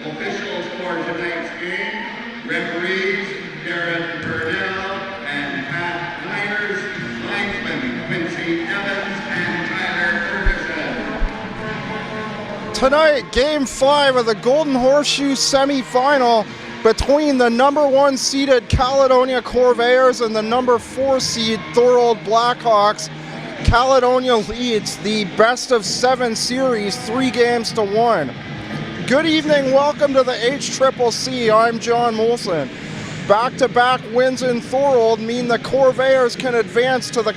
Officials for tonight's game, referees Darren Burnell and Pat Myers, linesmen Quincy Evans and Tyler Ferguson. Tonight, Game 5 of the Golden Horseshoe semifinal between the number 1 seeded Caledonia Corvairs and the number 4 seed Thorold Blackhawks. Caledonia leads the best of 7 series 3-1. Good evening, welcome to the HCCC. I'm John Molson. Back-to-back wins in Thorold mean the Corvairs can advance to the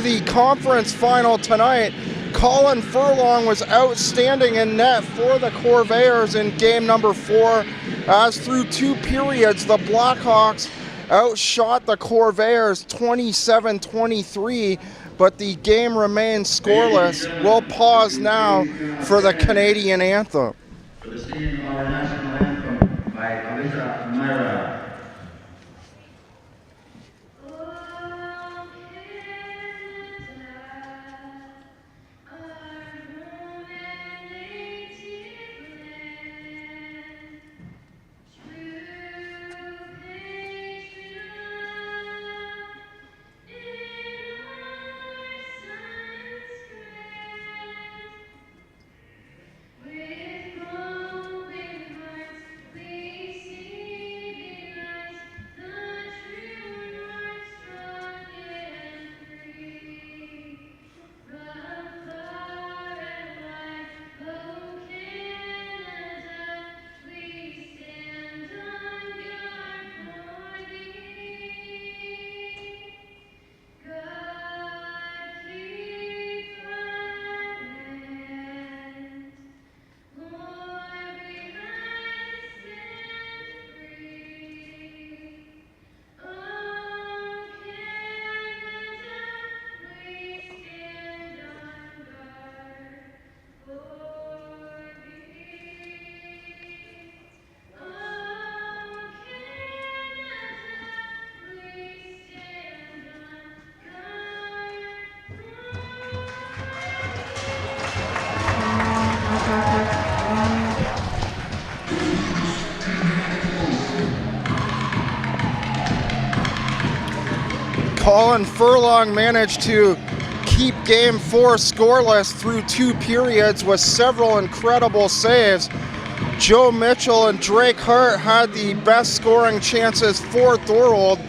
the conference final tonight. Colin Furlong was outstanding in net for the Corvairs in game number 4, as through 2 periods the Blackhawks outshot the Corvairs 27-23, but the game remains scoreless. We'll pause now for the Canadian anthem. For the singing of our national anthem by Alyssa Myra. Colin Furlong managed to keep Game 4 scoreless through 2 periods with several incredible saves. Joe Mitchell and Drake Hart had the best scoring chances for Thorold.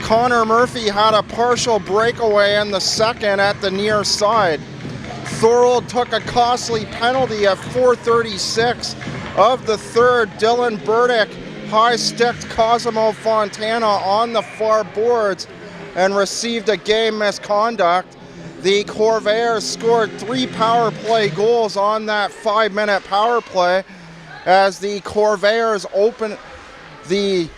Connor Murphy had a partial breakaway in the second at the near side. Thorold took a costly penalty at 4:36 of the third. Dylan Burdick high-sticked Cosimo Fontana on the far boards and received a game misconduct. The Corvairs scored 3 power play goals on that 5-minute power play as the Corvairs opened the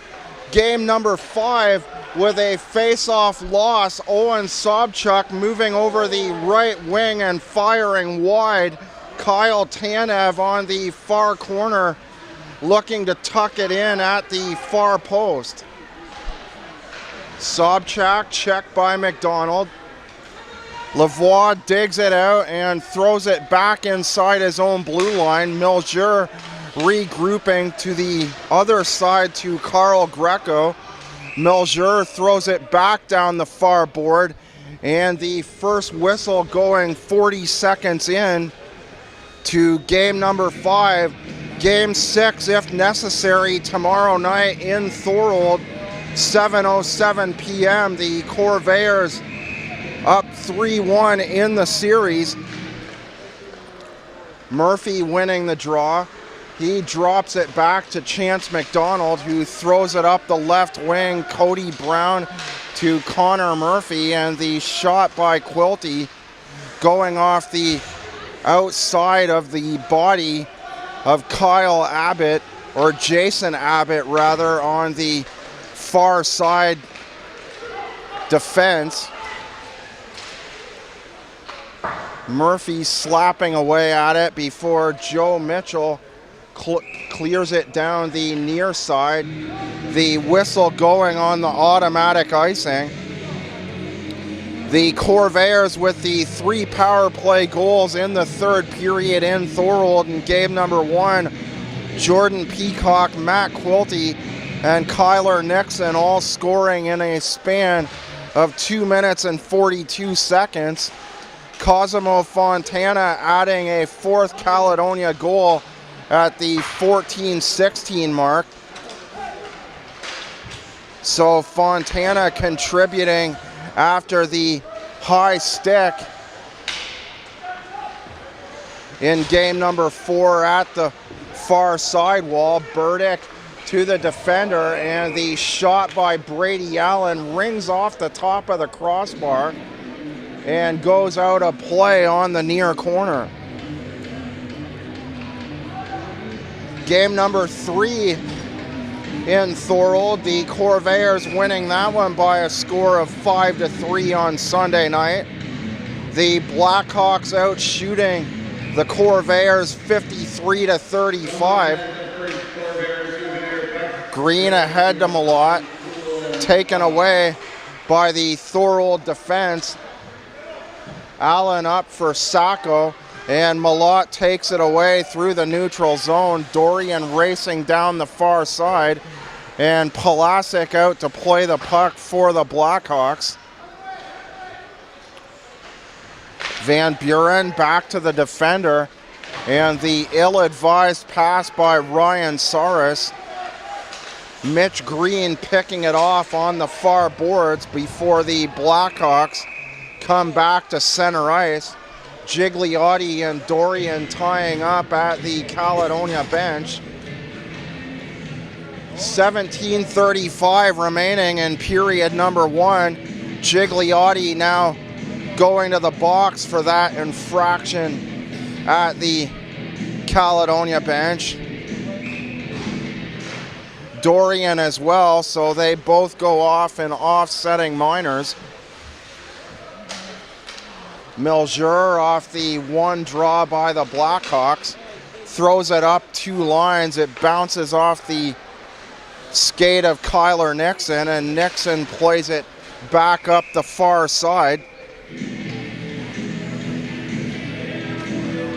game number 5 with a face-off loss. Owen Sobchuk moving over the right wing and firing wide. Kyle Tanev on the far corner looking to tuck it in at the far post. Sobchak checked by McDonald. Lavoie digs it out and throws it back inside his own blue line. Milger regrouping to the other side to Carl Greco. Milger throws it back down the far board, and the first whistle going 40 seconds in to game number 5. Game 6, if necessary, tomorrow night in Thorold. 7:07 p.m. The Corvairs up 3-1 in the series. Murphy winning the draw. He drops it back to Chance McDonald, who throws it up the left wing. Cody Brown to Connor Murphy, and the shot by Quilty going off the outside of the body of Kyle Abbott, or Jason Abbott rather, on the far side defense. Murphy slapping away at it before Joe Mitchell clears it down the near side. The whistle going on the automatic icing. The Corvairs with the 3 power play goals in the third period in Thorold in game number 1. Jordan Peacock, Matt Quilty, and Kyler Nixon all scoring in a span of 2 minutes and 42 seconds. Cosimo Fontana adding a 4th Caledonia goal at the 14-16 mark. So Fontana contributing after the high stick in game number 4 at the far sidewall. Burdick to the defender, and the shot by Brady Allen rings off the top of the crossbar and goes out of play on the near corner. Game number 3 in Thorold, the Corvairs winning that one by a score of 5-3 on Sunday night. The Blackhawks out shooting the Corvairs 53-35. Green ahead to Malott, taken away by the Thorold defense. Allen up for Sacco, and Malott takes it away through the neutral zone. Dorian racing down the far side, and Pulasic out to play the puck for the Blackhawks. Van Buren back to the defender, and the ill-advised pass by Ryan Saras. Mitch Green picking it off on the far boards before the Blackhawks come back to center ice. Gigliotti and Dorian tying up at the Caledonia bench. 17:35 remaining in period number 1. Gigliotti now going to the box for that infraction at the Caledonia bench. Dorian as well, so they both go off in offsetting minors. Melger off the one draw by the Blackhawks, throws it up 2 lines. It bounces off the skate of Kyler Nixon, and Nixon plays it back up the far side.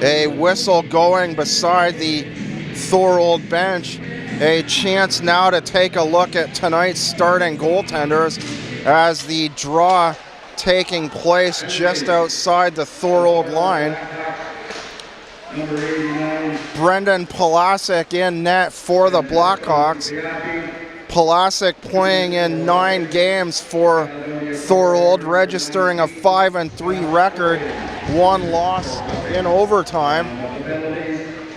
A whistle going beside the Thorold bench. A chance now to take a look at tonight's starting goaltenders as the draw taking place just outside the Thorold line. Brendan Pulasic in net for the Blackhawks. Pulasic playing in 9 games for Thorold, registering a 5-3 record, 1 loss in overtime,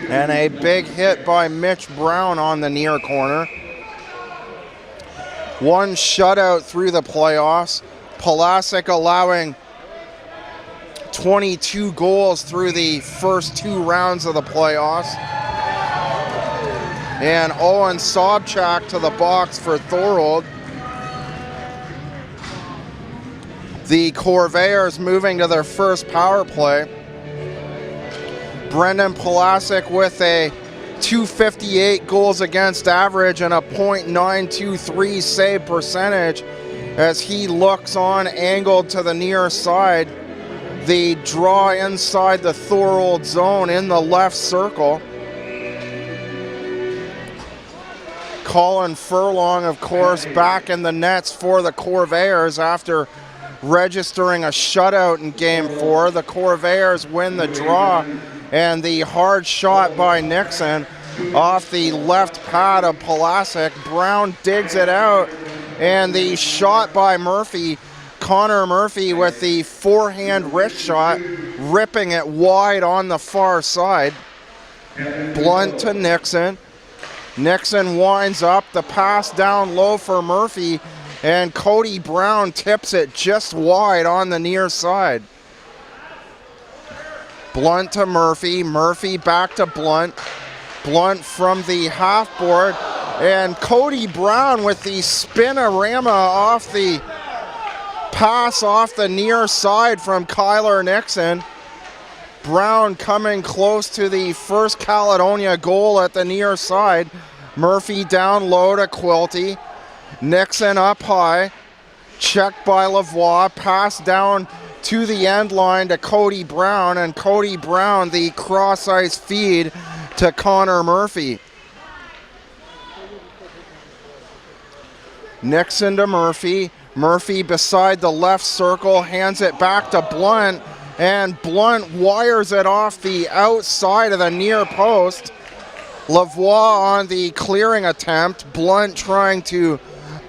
and a big hit by Mitch Brown on the near corner. 1 shutout through the playoffs. Pulasic allowing 22 goals through the first 2 rounds of the playoffs. And Owen Sobchak to the box for Thorold. The Corvairs moving to their first power play. Brendan Pulasic with a .258 goals against average and a .923 save percentage as he looks on, angled to the near side. The draw inside the Thorold zone in the left circle. Colin Furlong, of course, back in the nets for the Corvairs after registering a shutout in Game 4. The Corvairs win the draw, and the hard shot by Nixon off the left pad of Pulasic. Brown digs it out, and the shot by Murphy, Connor Murphy with the forehand wrist shot, ripping it wide on the far side. Blunt to Nixon. Nixon winds up, the pass down low for Murphy, and Cody Brown tips it just wide on the near side. Blunt to Murphy, Murphy back to Blunt. Blunt from the half board, and Cody Brown with the spinorama off the pass off the near side from Kyler Nixon. Brown coming close to the first Caledonia goal at the near side. Murphy down low to Quilty. Nixon up high. Checked by Lavoie, pass down to the end line to Cody Brown, and Cody Brown the cross-ice feed to Connor Murphy. Nixon to Murphy. Murphy beside the left circle, hands it back to Blunt, and Blunt wires it off the outside of the near post. Lavoie on the clearing attempt. Blunt trying to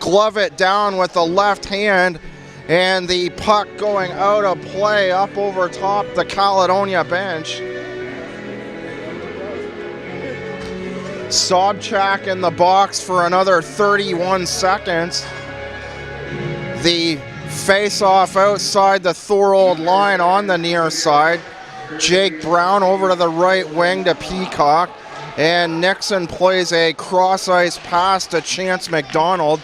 glove it down with the left hand, and the puck going out of play up over top the Caledonia bench. Sobchak in the box for another 31 seconds. The face-off outside the Thorold line on the near side. Jake Brown over to the right wing to Peacock, and Nixon plays a cross-ice pass to Chance McDonald.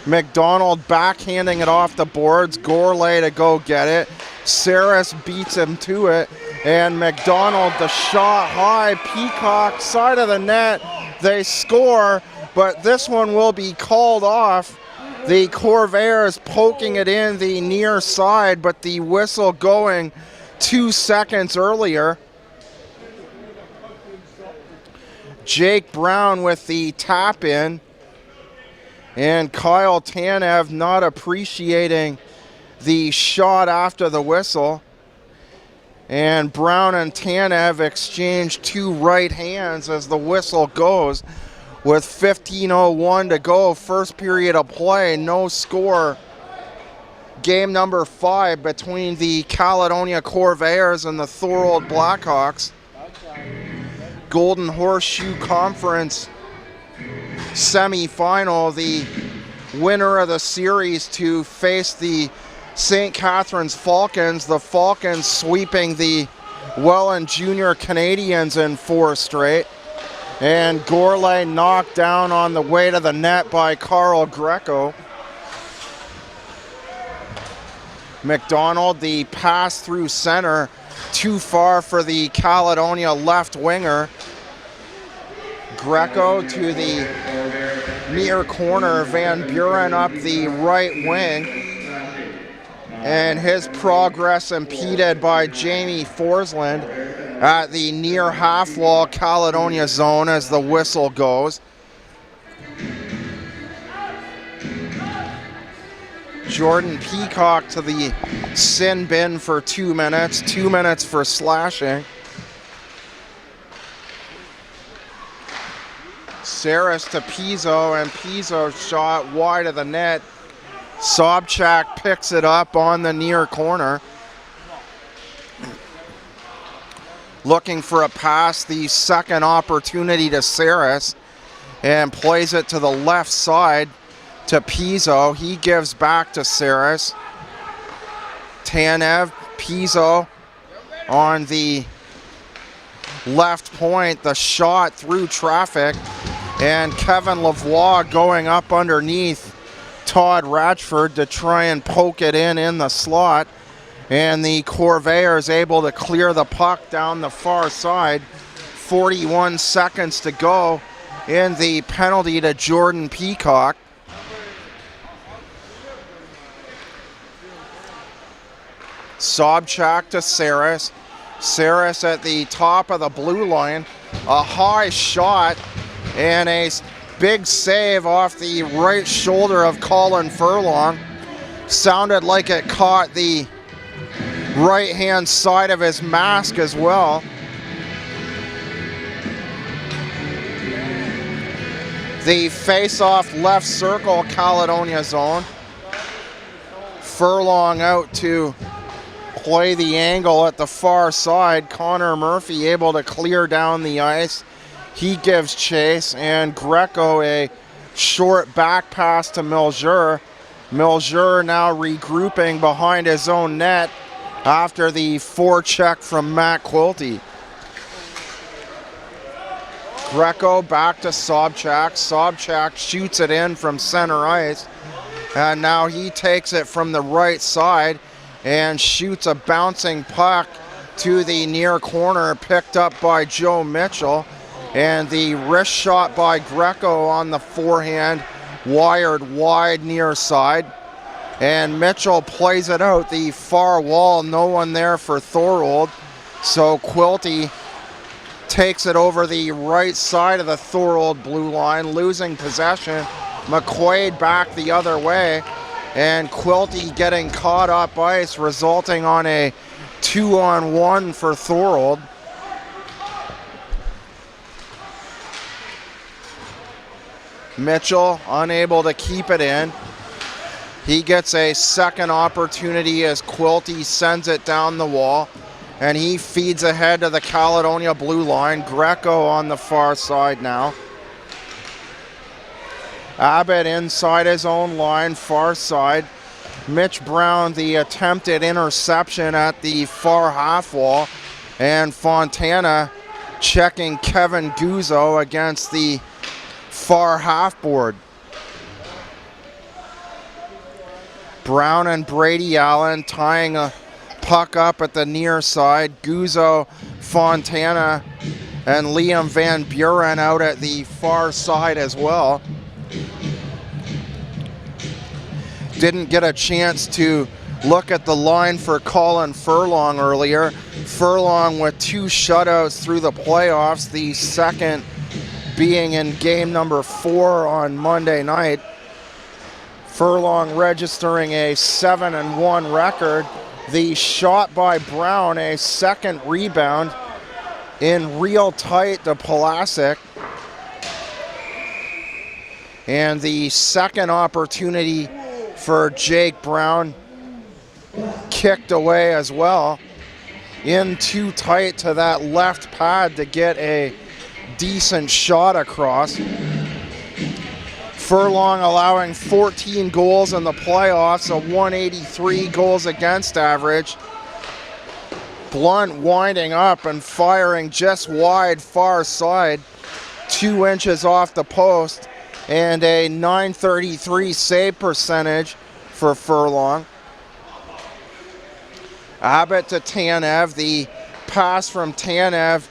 McDonald backhanding it off the boards. Gourlay to go get it. Saris beats him to it, and McDonald the shot high. Peacock side of the net. They score, but this one will be called off. The Corvairs poking it in the near side, but the whistle going 2 seconds earlier. Jake Brown with the tap in, and Kyle Tanev not appreciating the shot after the whistle. And Brown and Tanev exchange two right hands as the whistle goes with 15:01 to go. First period of play, no score. Game number 5 between the Caledonia Corvairs and the Thorold Blackhawks. Golden Horseshoe Conference semifinal. The winner of the series to face the St. Catharines Falcons. The Falcons sweeping the Welland Junior Canadians in 4 straight. And Gourlay knocked down on the way to the net by Carl Greco. McDonald, the pass through center, too far for the Caledonia left winger. Greco to the near corner, Van Buren up the right wing. And his progress impeded by Jamie Forsland at the near half wall Caledonia zone as the whistle goes. Jordan Peacock to the sin bin for 2 minutes, 2 minutes for slashing. Saris to Pizzo, and Pizzo shot wide of the net. Sobchak picks it up on the near corner. Looking for a pass, the second opportunity to Saris, and plays it to the left side to Pizzo. He gives back to Saris. Tanev, Pizzo on the left point, the shot through traffic, and Kevin Lavoie going up underneath Todd Ratchford to try and poke it in the slot, and the Corvairs able to clear the puck down the far side. 41 seconds to go in the penalty to Jordan Peacock. Sobchak to Saris. Saris at the top of the blue line. A high shot and a big save off the right shoulder of Colin Furlong. Sounded like it caught the right-hand side of his mask as well. The face-off left circle Caledonia zone. Furlong out to play the angle at the far side. Connor Murphy able to clear down the ice. He gives chase, and Greco a short back pass to Milger. Milger now regrouping behind his own net after the forecheck from Matt Quilty. Greco back to Sobchak. Sobchak shoots it in from center ice, and now he takes it from the right side and shoots a bouncing puck to the near corner, picked up by Joe Mitchell. And the wrist shot by Greco on the forehand, wired wide near side. And Mitchell plays it out the far wall. No one there for Thorold. So Quilty takes it over the right side of the Thorold blue line, losing possession. McQuaid back the other way. And Quilty getting caught up ice, resulting on a 2-on-1 for Thorold. Mitchell unable to keep it in. He gets a second opportunity as Quilty sends it down the wall, and he feeds ahead to the Caledonia blue line. Greco on the far side now. Abbott inside his own line, far side. Mitch Brown, the attempted interception at the far half wall, and Fontana checking Kevin Guzzo against the far half board. Brown and Brady Allen tying a puck up at the near side. Guzzo, Fontana, and Liam Van Buren out at the far side as well. Didn't get a chance to look at the line for Colin Furlong earlier. Furlong with 2 shutouts through the playoffs, the second being in game number 4 on Monday night. Furlong registering a 7-1 record. The shot by Brown, a second rebound in real tight to Pulasic. And the second opportunity for Jake Brown kicked away as well. In too tight to that left pad to get a decent shot across. Furlong allowing 14 goals in the playoffs, a 183 goals against average. Blunt winding up and firing just wide far side, 2 inches off the post, and a .933 save percentage for Furlong. Abbott to Tanev, the pass from Tanev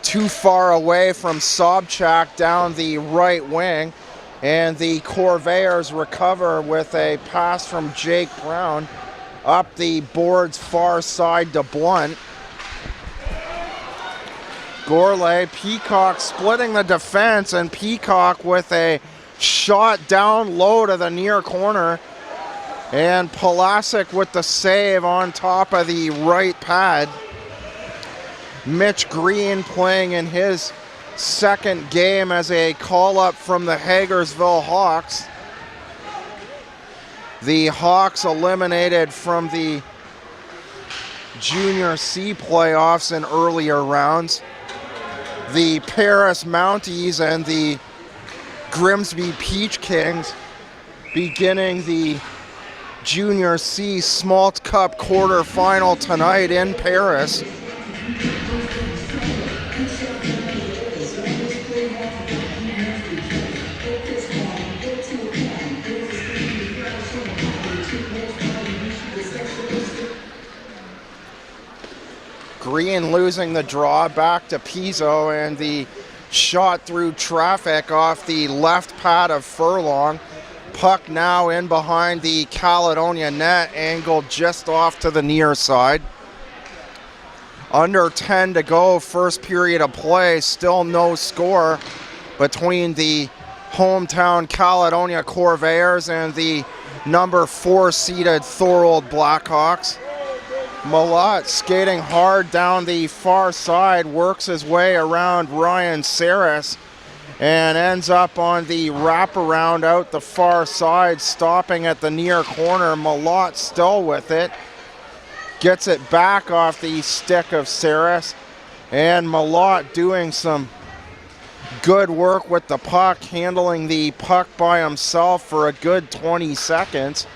too far away from Sobchak down the right wing, and the Corvairs recover with a pass from Jake Brown up the board's far side to Blunt. Gourlay, Peacock splitting the defense, and Peacock with a shot down low to the near corner, and Pulasic with the save on top of the right pad. Mitch Green playing in his second game as a call-up from the Hagersville Hawks. The Hawks eliminated from the Junior C playoffs in earlier rounds. The Paris Mounties and the Grimsby Peach Kings beginning the Junior C Smalt Cup quarterfinal tonight in Paris. Green losing the draw back to Pizzo, and the shot through traffic off the left pad of Furlong. Puck now in behind the Caledonia net, angled just off to the near side. Under 10 to go, first period of play, still no score between the hometown Caledonia Corvairs and the number 4 seeded Thorold Blackhawks. Malott skating hard down the far side, works his way around Ryan Saris, and ends up on the wraparound out the far side, stopping at the near corner. Malott still with it. Gets it back off the stick of Saris, and Malott doing some good work with the puck, handling the puck by himself for a good 20 seconds.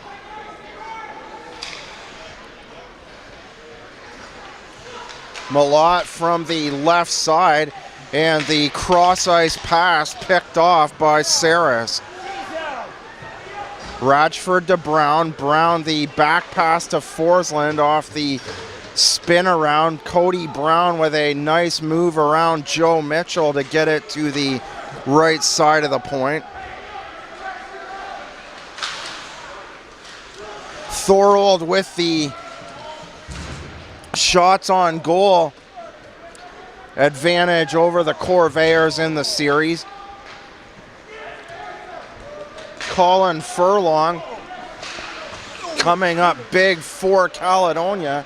Malott from the left side, and the cross-ice pass picked off by Saris. Ratchford to Brown. Brown the back pass to Forsland off the spin around. Cody Brown with a nice move around Joe Mitchell to get it to the right side of the point. Thorold with the shots on goal advantage over the Corvairs in the series. Colin Furlong coming up big for Caledonia.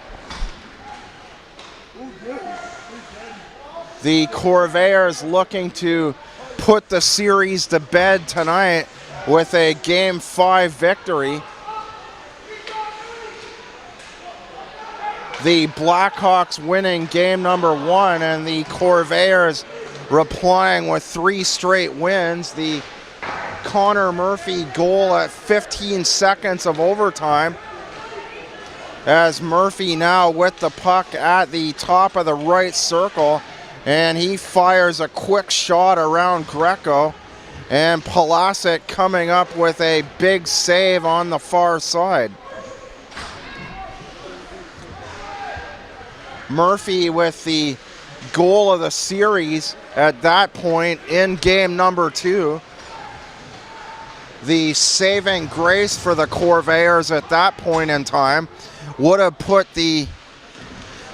The Corvairs looking to put the series to bed tonight with a Game 5 victory. The Blackhawks winning game number 1 and the Corvairs replying with 3 straight wins. The Connor Murphy goal at 15 seconds of overtime, as Murphy now with the puck at the top of the right circle, and he fires a quick shot around Greco, and Palasic coming up with a big save on the far side. Murphy with the goal of the series at that point in game number 2. The saving grace for the Corvairs at that point in time would have put the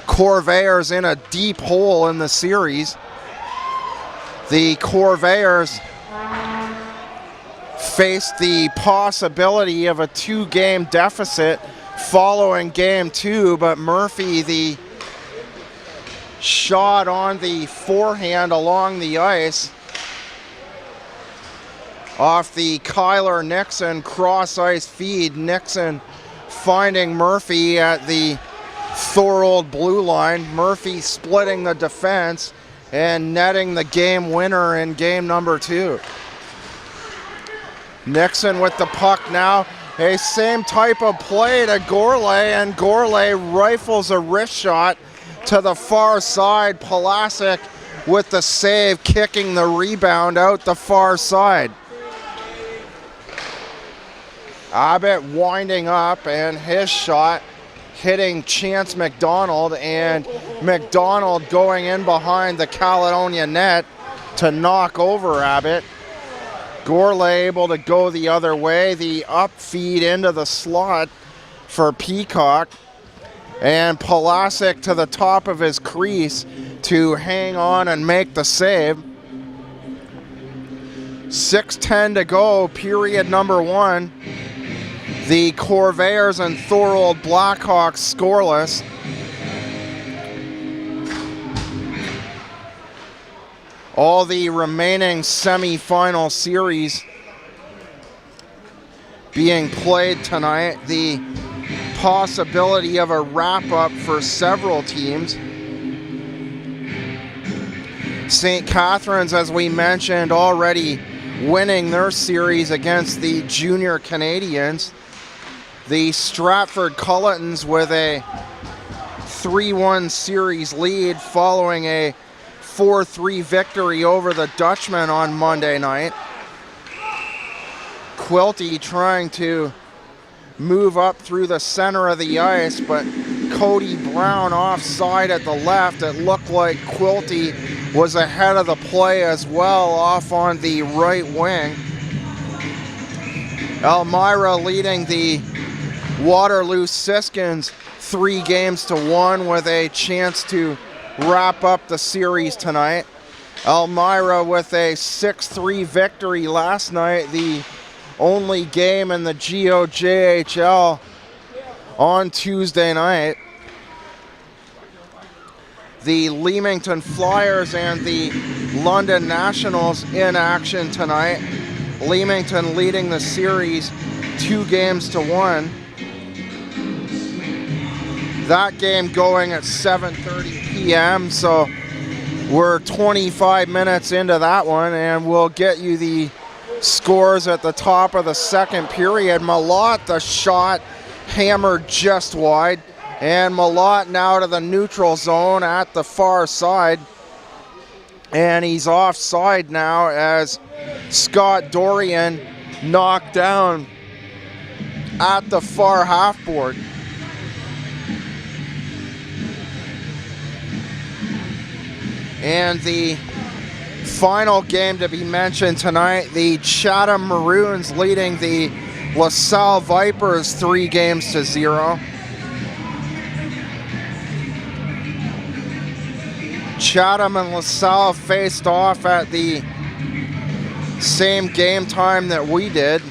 Corvairs in a deep hole in the series. The Corvairs faced the possibility of a 2-game deficit following game 2, but Murphy, the shot on the forehand along the ice off the Kyler Nixon cross ice feed. Nixon finding Murphy at the Thorold blue line. Murphy splitting the defense and netting the game winner in game number 2. Nixon with the puck now. A same type of play to Gourlay, and Gourlay rifles a wrist shot to the far side. Palasic with the save, kicking the rebound out the far side. Abbott winding up, and his shot hitting Chance McDonald, and McDonald going in behind the Caledonia net to knock over Abbott. Gourlay able to go the other way. The up feed into the slot for Peacock, and Palasic to the top of his crease to hang on and make the save. 6:10 to go, period number 1. The Corvairs and Thorold Blackhawks scoreless. All the remaining semifinal series being played tonight. The possibility of a wrap-up for several teams. St. Catharines, as we mentioned, already winning their series against the Junior Canadians. The Stratford Culletons with a 3-1 series lead following a 4-3 victory over the Dutchmen on Monday night. Quilty trying to move up through the center of the ice, but Cody Brown offside at the left. It looked like Quilty was ahead of the play as well, off on the right wing. Elmira leading the Waterloo Siskins 3-1 with a chance to wrap up the series tonight. Elmira with a 6-3 victory last night, the only game in the GOJHL on Tuesday night. The Leamington Flyers and the London Nationals in action tonight. Leamington leading the series 2-1. That game going at 7:30 p.m., so we're 25 minutes into that one, and we'll get you the scores at the top of the second period. Malott, the shot hammered just wide, and Malott now to the neutral zone at the far side, and he's offside now as Scott Dorian knocked down at the far half board. And the final game to be mentioned tonight, the Chatham Maroons leading the LaSalle Vipers 3-0. Chatham and LaSalle faced off at the same game time that we did.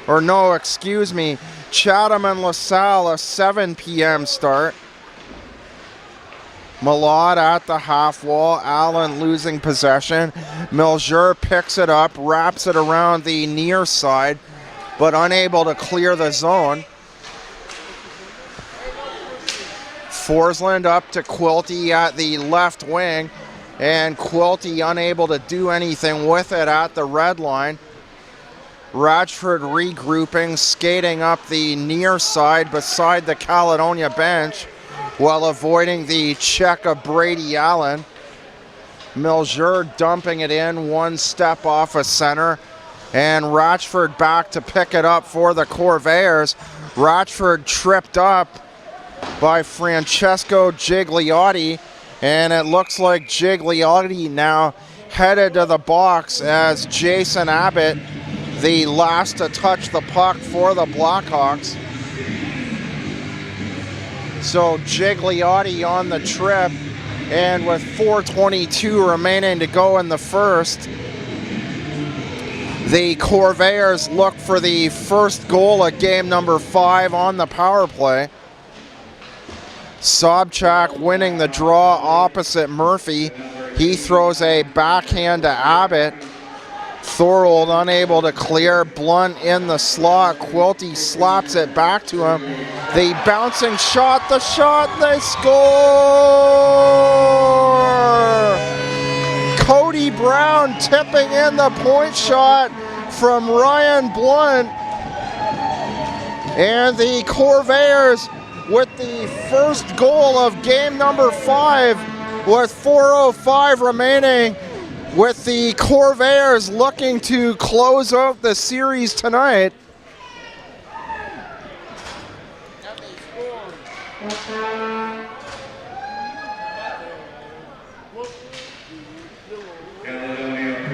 Or no, excuse me. Chatham and LaSalle, a 7 p.m. start. Malott at the half wall. Allen losing possession. Milger picks it up, wraps it around the near side, but unable to clear the zone. Forsland up to Quilty at the left wing, and Quilty unable to do anything with it at the red line. Radford regrouping, skating up the near side beside the Caledonia bench while avoiding the check of Brady Allen. Milger dumping it in, one step off a center, and Ratchford back to pick it up for the Corvairs. Ratchford tripped up by Francesco Gigliotti, and it looks like Gigliotti now headed to the box as Jason Abbott, the last to touch the puck for the Blackhawks. So Gigliotti on the trip, and with 4:22 remaining to go in the first, the Corvairs look for the first goal of game number 5 on the power play. Sobchak winning the draw opposite Murphy. He throws a backhand to Abbott. Thorold unable to clear. Blunt in the slot. Quilty slaps it back to him. The bouncing shot, they score! Cody Brown tipping in the point shot from Ryan Blunt. And the Corvairs with the first goal of game number 5 with 4:05 remaining, with the Corvairs looking to close out the series tonight.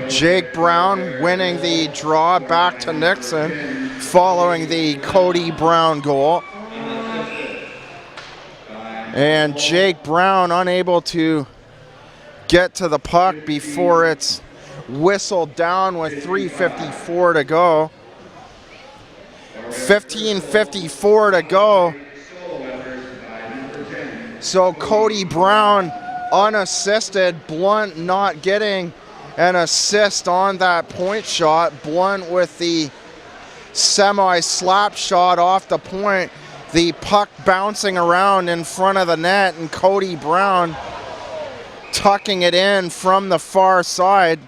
Jake Brown winning the draw back to Nixon following the Cody Brown goal. And Jake Brown unable to get to the puck before it's whistled down with 3:54 to go. 15:54 to go. So Cody Brown unassisted. Blunt not getting an assist on that point shot. Blunt with the semi-slap shot off the point. The puck bouncing around in front of the net, and Cody Brown tucking it in from the far side.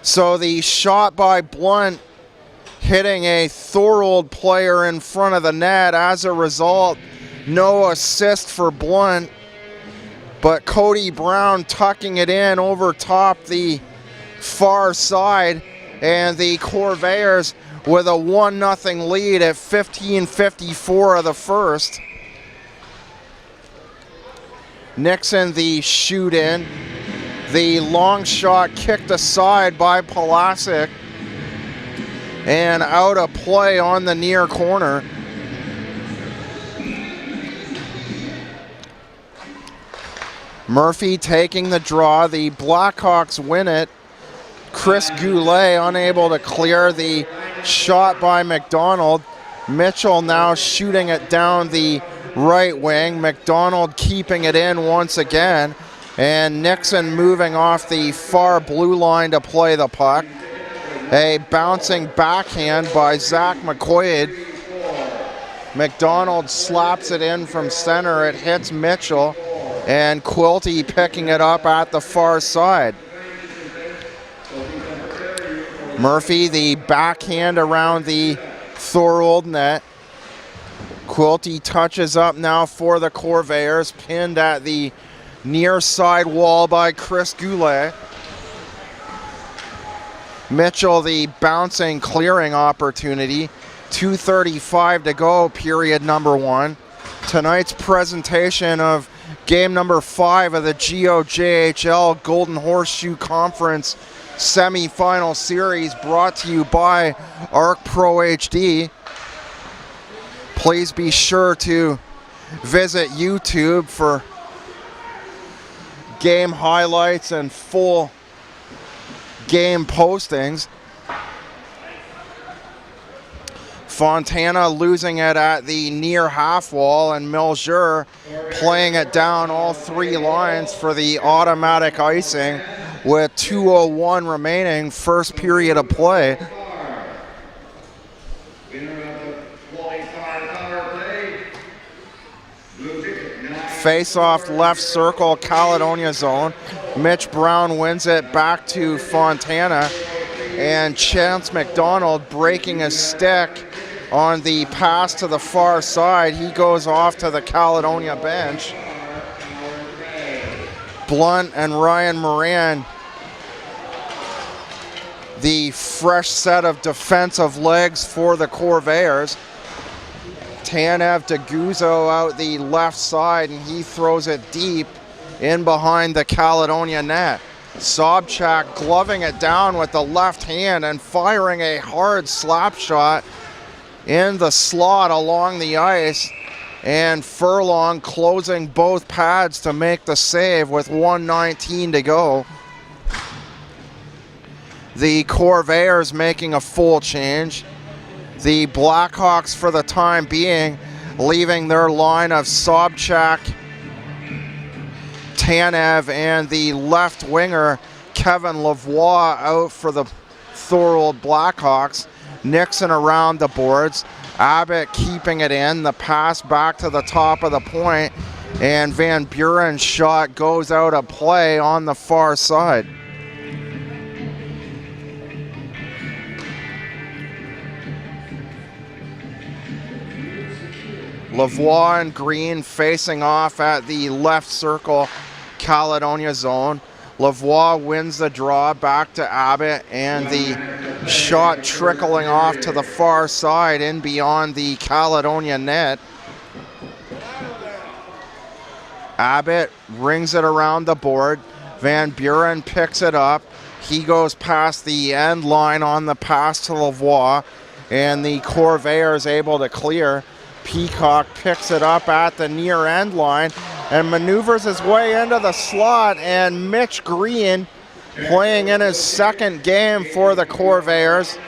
So the shot by Blunt hitting a Thorold player in front of the net. As a result, no assist for Blunt, but Cody Brown tucking it in over top the far side, and the Corvairs with a 1-0 lead at 15:54 of the first. Nixon the shoot in. The long shot kicked aside by Palasic and out of play on the near corner. Murphy taking the draw. The Blackhawks win it. Chris Goulet unable to clear the shot by McDonald. Mitchell now shooting it down the right wing. McDonald keeping it in once again. And Nixon moving off the far blue line to play the puck. A bouncing backhand by Zach McQuaid. McDonald slaps it in from center. It hits Mitchell. And Quilty picking it up at the far side. Murphy, the backhand around the Thorold net. Quilty touches up now for the Corvairs, pinned at the near side wall by Chris Goulet. Mitchell, the bouncing clearing opportunity. 2:35 to go, period number 1. Tonight's presentation of game number 5 of the GOJHL Golden Horseshoe Conference Semifinal Series brought to you by ARC Pro HD. Please be sure to visit YouTube for game highlights and full game postings. Fontana losing it at the near half wall, and Melchior playing it down all three lines for the automatic icing with 2:01 remaining, first period of play. Face off left circle, Caledonia zone. Mitch Brown wins it back to Fontana, and Chance McDonald breaking his stick on the pass to the far side. He goes off to the Caledonia bench. Blunt and Ryan Moran, the fresh set of defensive legs for the Corvairs. Tanev to Guzzo out the left side, and he throws it deep in behind the Caledonia net. Sobchak gloving it down with the left hand and firing a hard slap shot in the slot along the ice, and Furlong closing both pads to make the save with 1:19 to go. The Corvairs making a full change. The Blackhawks, for the time being, leaving their line of Sobchak, Tanev, and the left winger Kevin Lavoie out for the Thorold Blackhawks. Nixon around the boards. Abbott keeping it in. The pass back to the top of the point, and Van Buren's shot goes out of play on the far side. Lavoie and Green facing off at the left circle, Caledonia zone. Lavoie wins the draw back to Abbott, and the shot trickling off to the far side in beyond the Caledonia net. Abbott rings it around the board. Van Buren picks it up. He goes past the end line on the pass to Lavoie, and the Corvairs able to clear. Peacock picks it up at the near end line and maneuvers his way into the slot, and Mitch Green, playing in his second game for the Corvairs,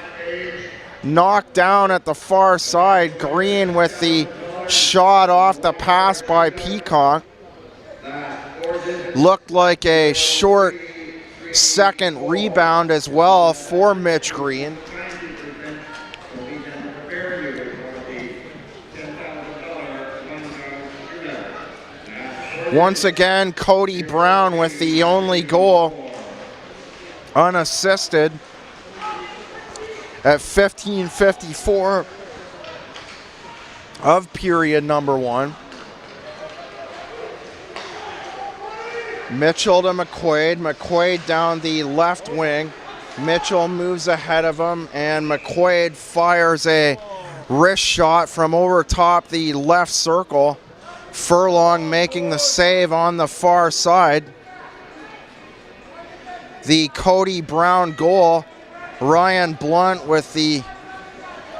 knocked down at the far side. Green with the shot off the pass by Peacock. Looked like a short second rebound as well for Mitch Green. Once again, Cody Brown with the only goal, unassisted, at 15:54 of period number one. Mitchell to McQuaid. McQuaid down the left wing. Mitchell moves ahead of him, and McQuaid fires a wrist shot from over top the left circle. Furlong making the save on the far side. The Cody Brown goal, Ryan Blunt with the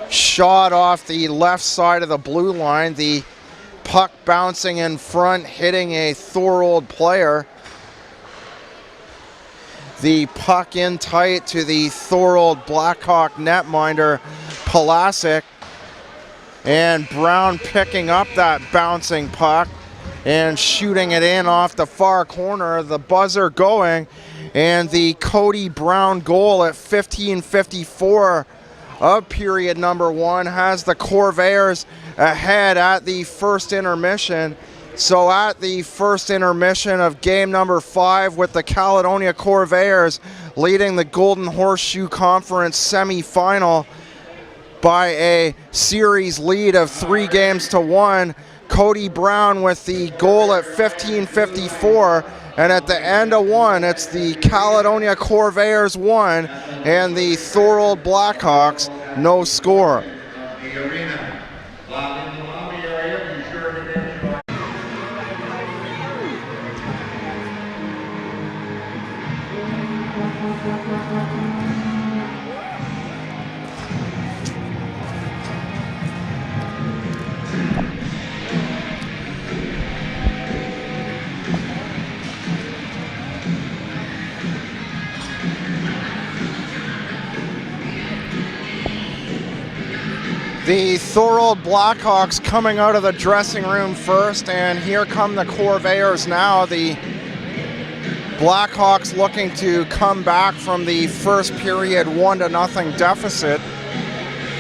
shot off the left side of the blue line. The puck bouncing in front, hitting a Thorold player. The puck in tight to the Thorold Blackhawk netminder, Palasic. And Brown picking up that bouncing puck and shooting it in off the far corner. The buzzer going, and the Cody Brown goal at 15:54 of period number one has the Corvairs ahead at the first intermission. So at the first intermission of game number 5, with the Caledonia Corvairs leading the Golden Horseshoe Conference semifinal by a series lead of 3-1. Cody Brown with the goal at 15:54, and at the end of one, it's the Caledonia Corvairs 1 and the Thorold Blackhawks no score. The Thorold Blackhawks coming out of the dressing room first, and here come the Corvairs now. The Blackhawks looking to come back from the first period 1-0 deficit.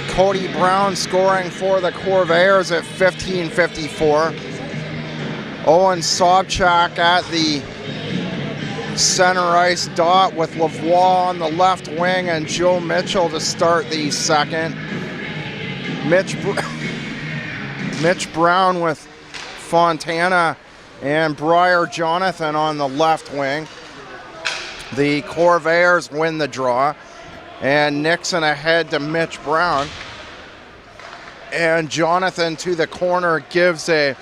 Cody Brown scoring for the Corvairs at 15:54. Owen Sobchak at the center ice dot with Lavoie on the left wing and Joe Mitchell to start the second. Mitch Brown with Fontana and Briar Jonathan on the left wing. The Corvairs win the draw, and Nixon ahead to Mitch Brown. And Jonathan to the corner gives a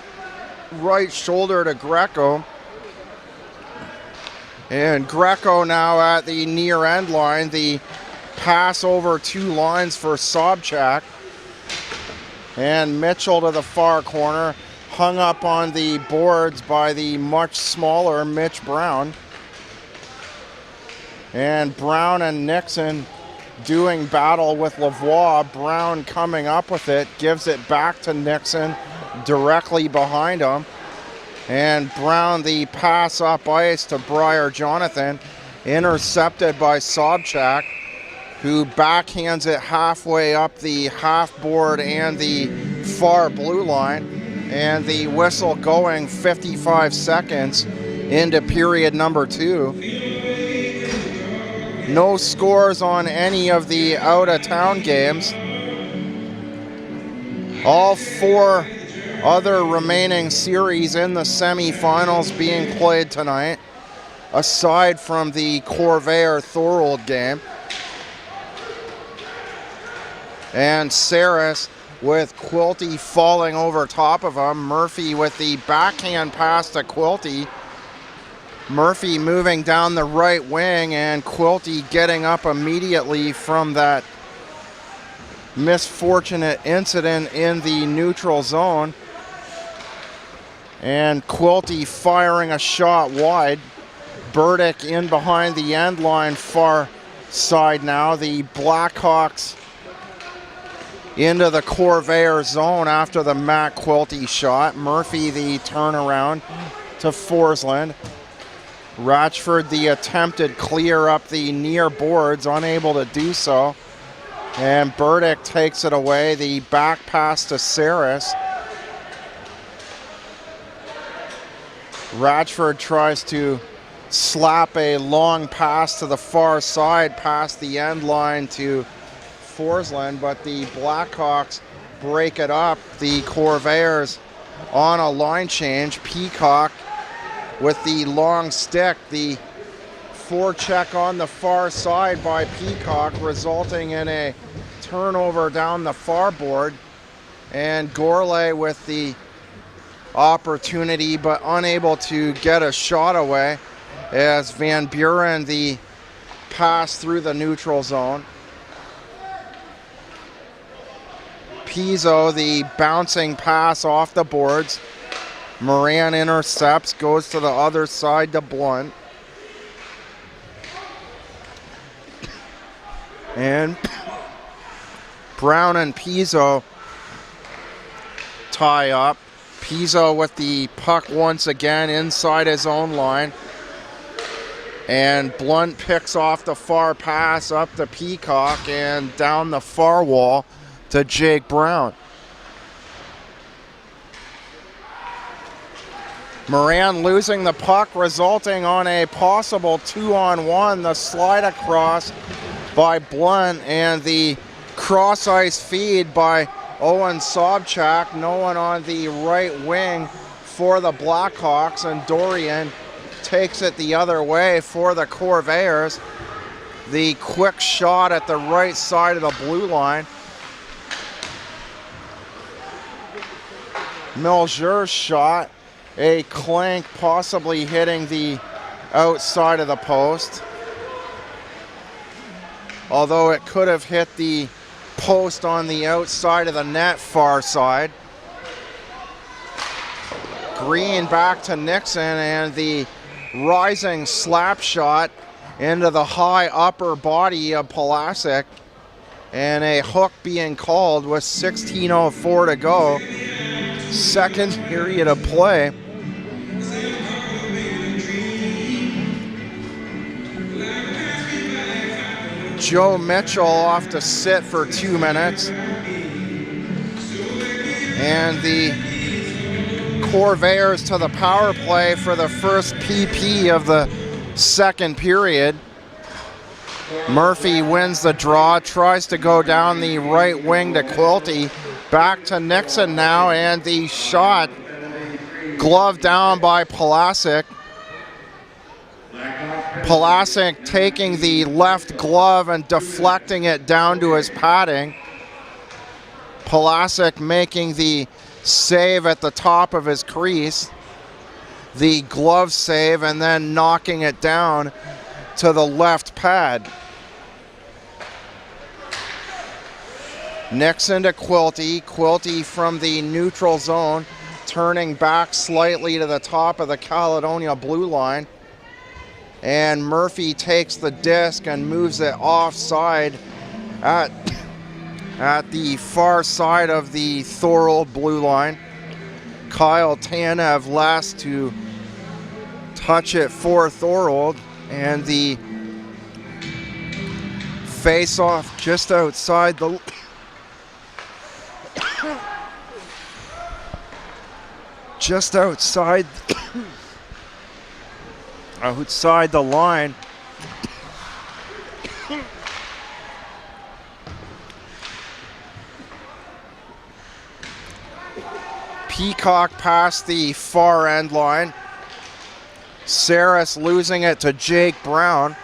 right shoulder to Greco. And Greco now at the near end line. The pass over two lines for Sobchak. And Mitchell to the far corner, hung up on the boards by the much smaller Mitch Brown. And Brown and Nixon doing battle with Lavoie. Brown coming up with it, gives it back to Nixon directly behind him. And Brown the pass up ice to Briar Jonathan, intercepted by Sobchak, who backhands it halfway up the half board and the far blue line. And the whistle going 55 seconds into period number 2. No scores on any of the out-of-town games. All 4 other remaining series in the semifinals being played tonight, aside from the Corvair-Thorold game. And Saris with Quilty falling over top of him. Murphy with the backhand pass to Quilty. Murphy moving down the right wing, and Quilty getting up immediately from that misfortunate incident in the neutral zone. And Quilty firing a shot wide. Burdick in behind the end line, far side now. The Blackhawks into the Corvair zone after the Matt Quilty shot. Murphy the turnaround to Forsland. Ratchford the attempted clear up the near boards, unable to do so. And Burdick takes it away. The back pass to Saris. Ratchford tries to slap a long pass to the far side past the end line to Forsland, but the Blackhawks break it up. The Corvairs on a line change. Peacock with the long stick. The forecheck on the far side by Peacock, resulting in a turnover down the far board. And Gourlay with the opportunity, but unable to get a shot away, as Van Buren the pass through the neutral zone. Pizzo the bouncing pass off the boards. Moran intercepts, goes to the other side to Blunt. And Brown and Pizzo tie up. Pizzo with the puck once again inside his own line. And Blunt picks off the far pass up to Peacock and down the far wall to Jake Brown. Moran losing the puck, resulting on a possible 2-on-1. The slide across by Blunt and the cross ice feed by Owen Sobchak. No one on the right wing for the Blackhawks, and Dorian takes it the other way for the Corvairs. The quick shot at the right side of the blue line. Melger's shot, a clank possibly hitting the outside of the post. although it could have hit the post on the outside of the net, far side. Green back to Nixon, and the rising slap shot into the high upper body of Pulasic, and a hook being called with 16:04 to go. Second period of play. Joe Mitchell off to sit for 2 minutes. And the Corvairs to the power play for the first PP of the second period. Murphy wins the draw, tries to go down the right wing to Quilty. Back to Nixon now, and the shot gloved down by Pulasic. Pulasic taking the left glove and deflecting it down to his padding. Pulasic making the save at the top of his crease. The glove save, and then knocking it down to the left pad. Nixon to Quilty. Quilty from the neutral zone, turning back slightly to the top of the Caledonia blue line. And Murphy takes the disc and moves it offside at the far side of the Thorold blue line. Kyle Tanev last to touch it for Thorold, and the face-off just outside the outside the line. Peacock past the far end line. Saris losing it to Jake Brown.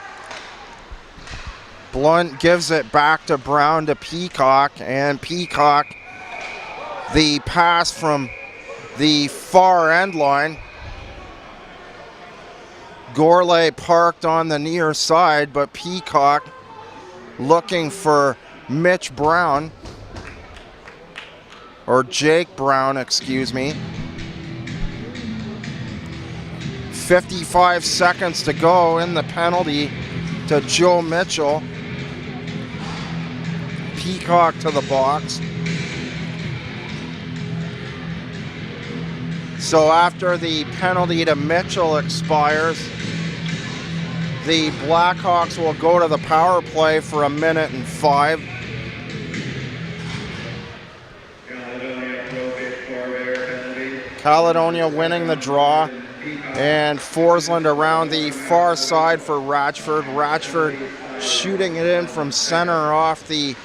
Blunt gives it back to Brown to Peacock, and Peacock, the pass from the far end line. Gourlay parked on the near side, but Peacock looking for Mitch Brown, or Jake Brown, excuse me. 55 seconds to go in the penalty to Joe Mitchell. Peacock to the box. So after the penalty to Mitchell expires, the Blackhawks will go to the power play for 1:05. Caledonia Pro-Fit Corvairs. Caledonia winning the draw, and Forsland around the far side for Ratchford. Ratchford shooting it in from center off the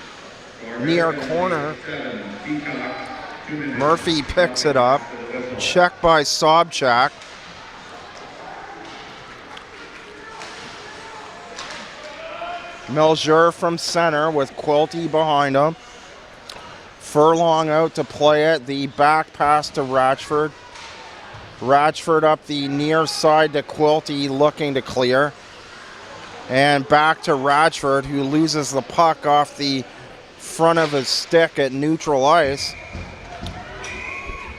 near corner. Murphy picks it up. Check by Sobchak. Melger from center with Quilty behind him. Furlong out to play it. The back pass to Ratchford. Ratchford up the near side to Quilty, looking to clear. And back to Ratchford, who loses the puck off the front of his stick at neutral ice.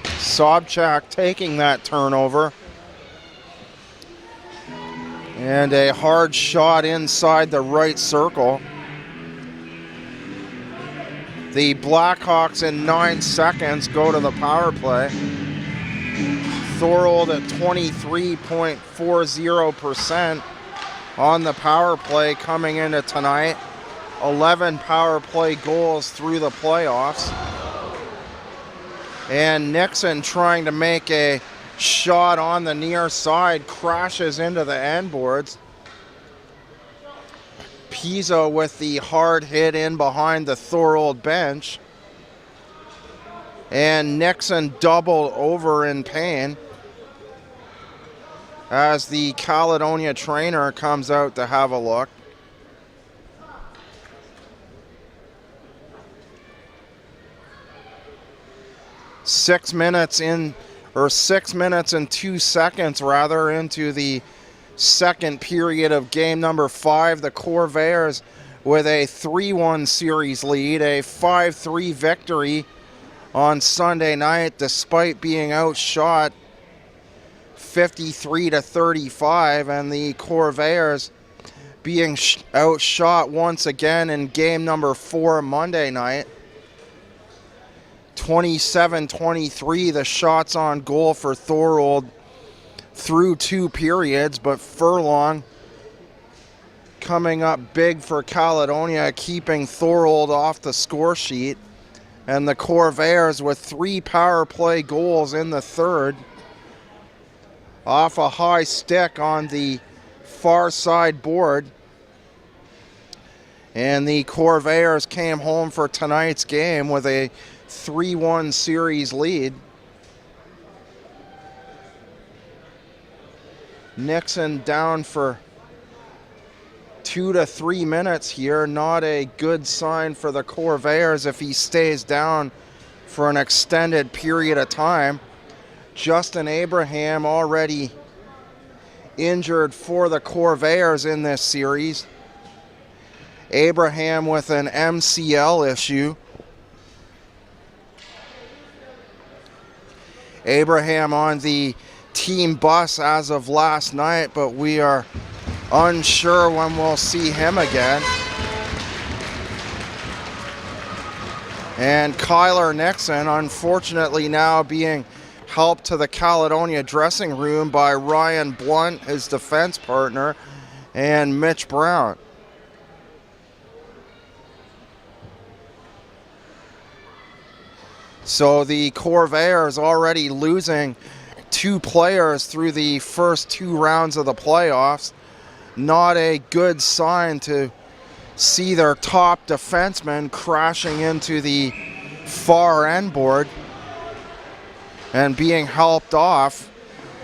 Sobchak taking that turnover. And a hard shot inside the right circle. The Blackhawks in 9 seconds go to the power play. Thorold at 23.40% on the power play coming into tonight. 11 power play goals through the playoffs. And Nixon trying to make a shot on the near side, crashes into the end boards. Pizzo with the hard hit in behind the Thorold bench. And Nixon doubled over in pain as the Caledonia trainer comes out to have a look. Six minutes and 2 seconds rather into the second period of game number 5. The Corvairs with a 3-1 series lead, a 5-3 victory on Sunday night despite being outshot 53-35, and the Corvairs being outshot once again in game number 4 Monday night. 27-23 the shots on goal for Thorold through 2 periods, but Furlong coming up big for Caledonia, keeping Thorold off the score sheet. And the Corvairs with 3 power play goals in the third off a high stick on the far side board. And the Corvairs came home for tonight's game with a 3-1 series lead. Nixon down for 2 to 3 minutes here. Not a good sign for the Corvairs if he stays down for an extended period of time. Justin Abraham already injured for the Corvairs in this series. Abraham with an MCL issue. Abraham on the team bus as of last night, but we are unsure when we'll see him again. And Kyler Nixon, unfortunately, now being helped to the Caledonia dressing room by Ryan Blunt, his defense partner, and Mitch Brown. So the Corvairs already losing 2 players through the first 2 rounds of the playoffs. Not a good sign to see their top defenseman crashing into the far end board and being helped off.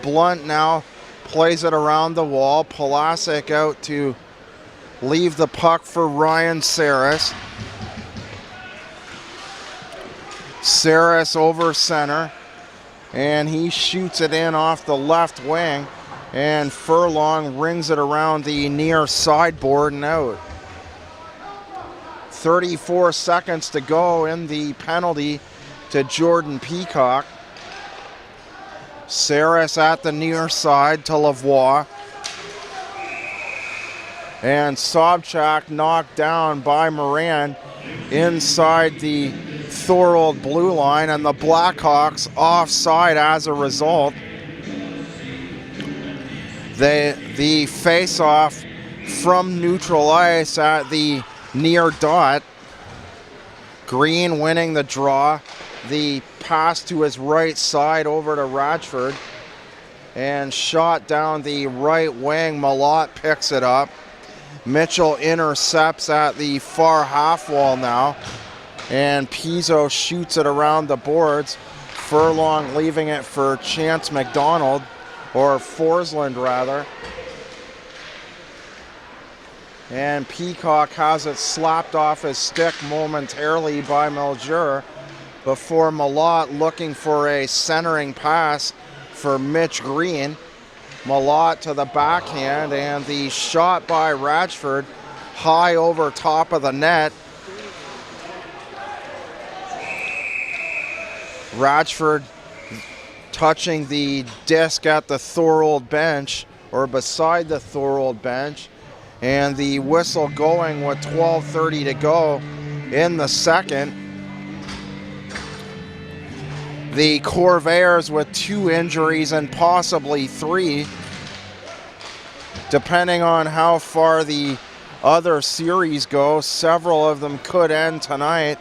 Blunt now plays it around the wall. Pulasic out to leave the puck for Ryan Saris. Saris over center, and he shoots it in off the left wing, and Furlong rings it around the near sideboard and out. 34 seconds to go in the penalty to Jordan Peacock. Saris at the near side to Lavoie. And Sobchak knocked down by Moran inside the Thorold blue line, and the Blackhawks offside as a result. The face-off from neutral ice at the near dot. Green winning the draw. The pass to his right side over to Radford, and shot down the right wing. Malott picks it up. Mitchell intercepts at the far half wall now, and Pizzo shoots it around the boards. Furlong leaving it for Chance McDonald, or Forsland rather. And Peacock has it slapped off his stick momentarily by Melchior before Malott looking for a centering pass for Mitch Green. Malott to the backhand, and the shot by Radford high over top of the net. Radford touching the disc at the Thorold bench, or beside the Thorold bench, and the whistle going with 12:30 to go in the second. The Corvairs with 2 injuries and possibly 3, depending on how far the other series go. Several of them could end tonight.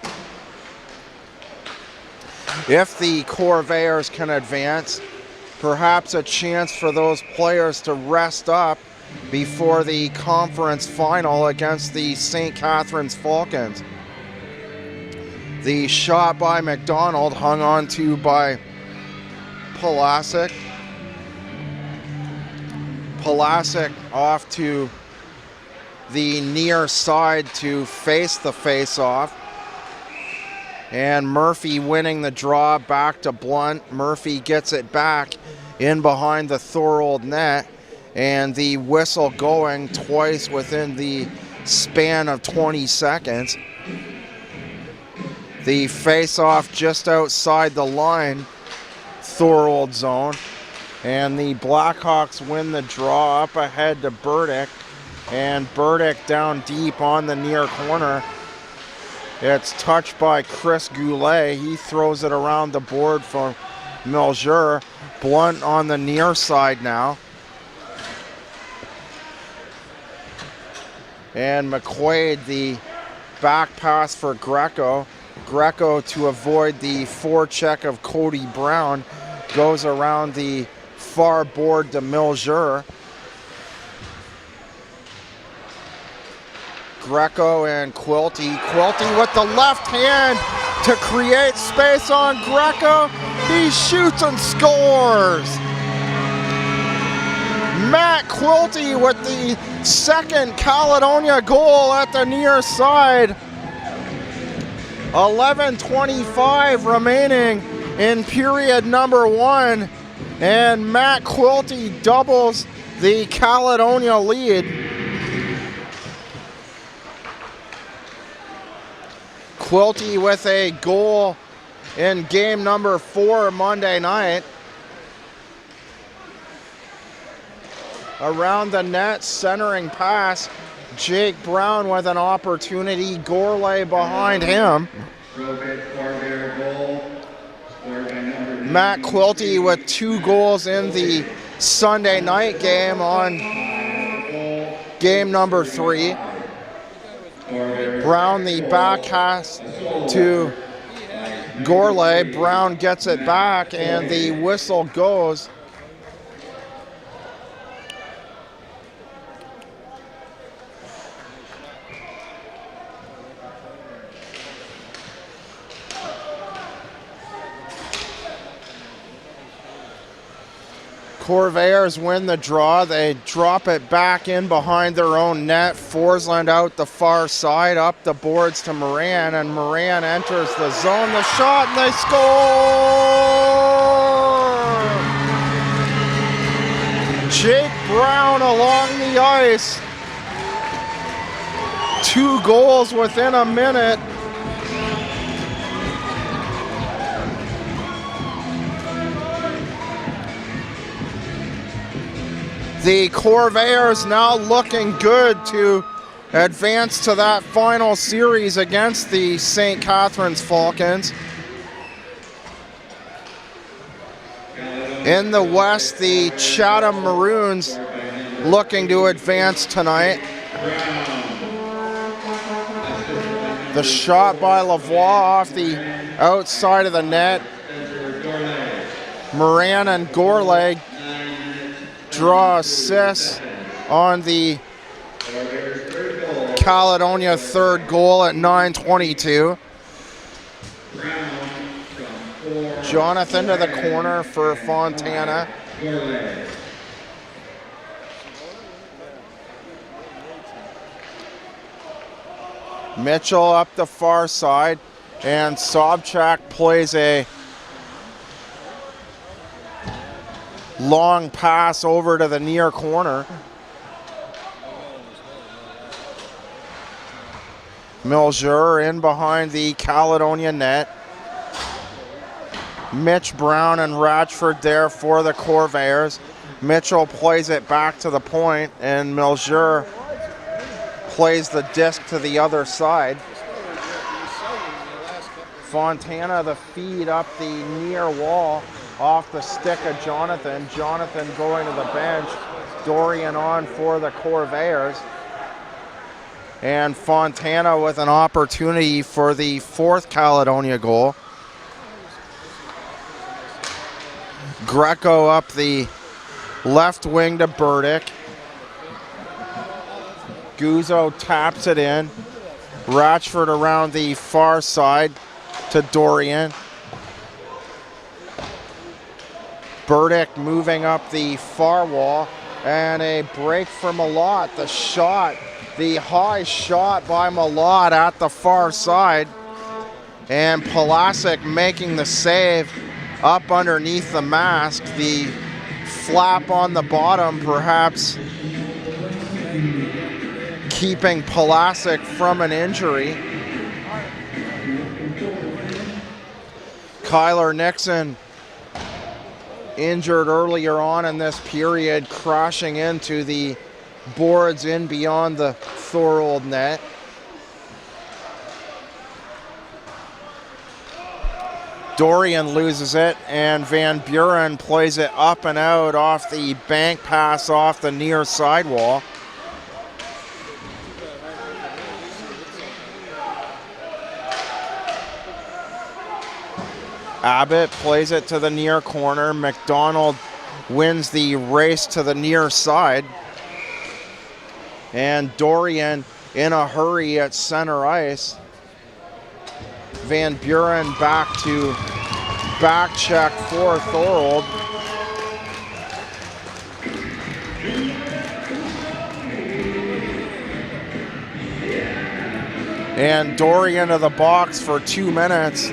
If the Corvairs can advance, perhaps a chance for those players to rest up before the conference final against the St. Catharines Falcons. The shot by McDonald hung on to by Pulasic. Pulasic off to the near side to face the face-off. And Murphy winning the draw back to Blunt. Murphy gets it back in behind the Thorold net, and the whistle going twice within the span of 20 seconds. The face-off just outside the line, Thorold zone. And the Blackhawks win the draw up ahead to Burdick. And Burdick down deep on the near corner. It's touched by Chris Goulet. He throws it around the board for Melger. Blunt on the near side now. And McQuaid, the back pass for Greco. Greco, to avoid the forecheck of Cody Brown, goes around the far board to Melger. Greco and Quilty. Quilty with the left hand to create space on Greco. He shoots and scores. Matt Quilty with the second Caledonia goal at the near side. 11:25 remaining in period number 1. And Matt Quilty doubles the Caledonia lead. Quilty with a goal in game number 4 Monday night. Around the net, centering pass. Jake Brown with an opportunity. Gourlay behind him. Pro-Fit Corvairs goal. Scored by number Matt Quilty with 2 goals in the Sunday night game on game number 3. Brown, the back pass to Gourlay. Brown gets it back and the whistle goes. Corvairs win the draw. They drop it back in behind their own net. Forsland out the far side, up the boards to Moran, and Moran enters the zone. The shot, and they score! Jake Brown along the ice. 2 goals within a minute. The Corvairs now looking good to advance to that final series against the St. Catharines Falcons. In the West, the Chatham Maroons looking to advance tonight. The shot by Lavoie off the outside of the net. Moran and Gourlay draw assists on the Caledonia third goal at 9:22. Jonathan to the corner for Fontana. Mitchell up the far side, and Sobchak plays a long pass over to the near corner. Melger in behind the Caledonia net. Mitch Brown and Ratchford there for the Corvairs. Mitchell plays it back to the point, and Melger plays the disc to the other side. Fontana the feed up the near wall off the stick of Jonathan. Jonathan going to the bench. Dorian on for the Corvairs. And Fontana with an opportunity for the 4th Caledonia goal. Greco up the left wing to Burdick. Guzzo taps it in. Ratchford around the far side to Dorian. Burdick moving up the far wall, and a break for Malott. The shot, the high shot by Malott at the far side, and Palasic making the save up underneath the mask. The flap on the bottom perhaps keeping Pulasic from an injury. Kyler Nixon injured earlier on in this period, crashing into the boards in beyond the Thorold net. Dorian loses it, and Van Buren plays it up and out off the bank pass off the near sidewall. Abbott plays it to the near corner. McDonald wins the race to the near side. And Dorian in a hurry at center ice. Van Buren back to back check for Thorold. And Dorian to the box for 2 minutes,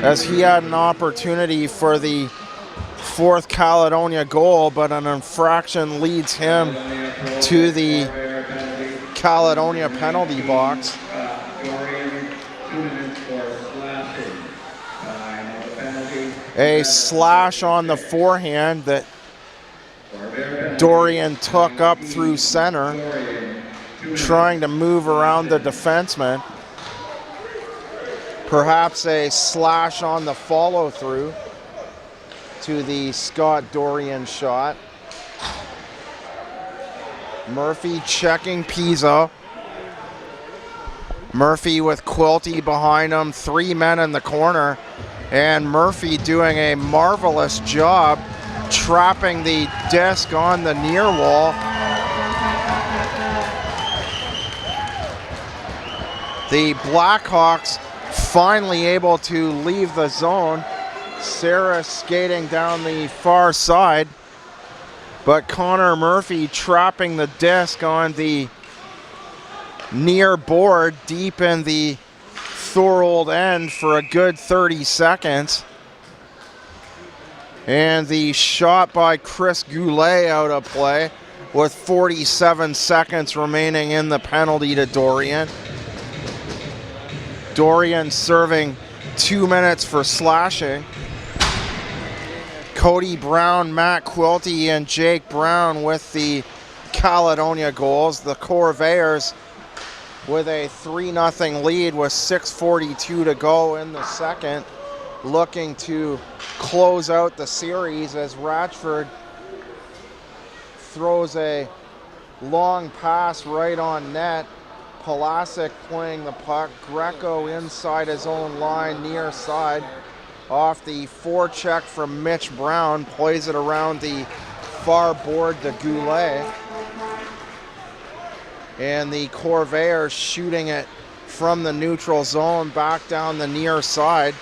as he had an opportunity for the fourth Caledonia goal, but an infraction leads him to the Caledonia penalty box. A slash on the forehand that Dorian took up through center, trying to move around the defenseman. Perhaps a slash on the follow-through to the Scott Dorian shot. Murphy checking Pizzo. Murphy with Quilty behind him, 3 men in the corner, and Murphy doing a marvelous job trapping the disc on the near wall. The Blackhawks finally able to leave the zone. Sarah skating down the far side, but Connor Murphy trapping the disc on the near board deep in the Thorold end for a good 30 seconds. And the shot by Chris Goulet out of play with 47 seconds remaining in the penalty to Dorian. Dorian serving 2 minutes for slashing. Cody Brown, Matt Quilty, and Jake Brown with the Caledonia goals. The Corvairs with a 3-0 lead with 6:42 to go in the second, looking to close out the series as Ratchford throws a long pass right on net. Pulasic playing the puck. Greco inside his own line, near side. Off the forecheck from Mitch Brown, plays it around the far board to Goulet. And the Corvairs shooting it from the neutral zone back down the near side.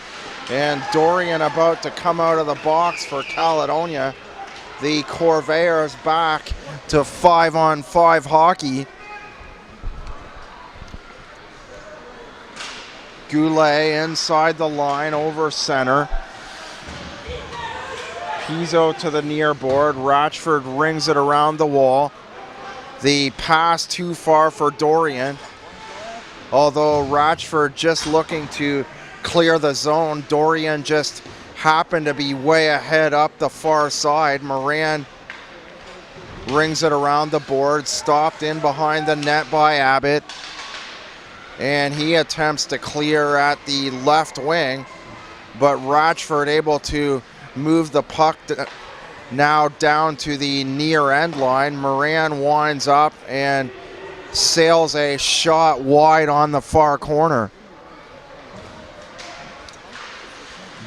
And Dorian about to come out of the box for Caledonia. The Corvairs back to 5-on-5 hockey. Goulet inside the line over center. Pizzo to the near board. Ratchford rings it around the wall. The pass too far for Dorian. Although Ratchford just looking to clear the zone, Dorian just happened to be way ahead up the far side. Moran rings it around the board, stopped in behind the net by Abbott. And he attempts to clear at the left wing, but Ratchford able to move the puck now down to the near end line. Moran winds up and sails a shot wide on the far corner.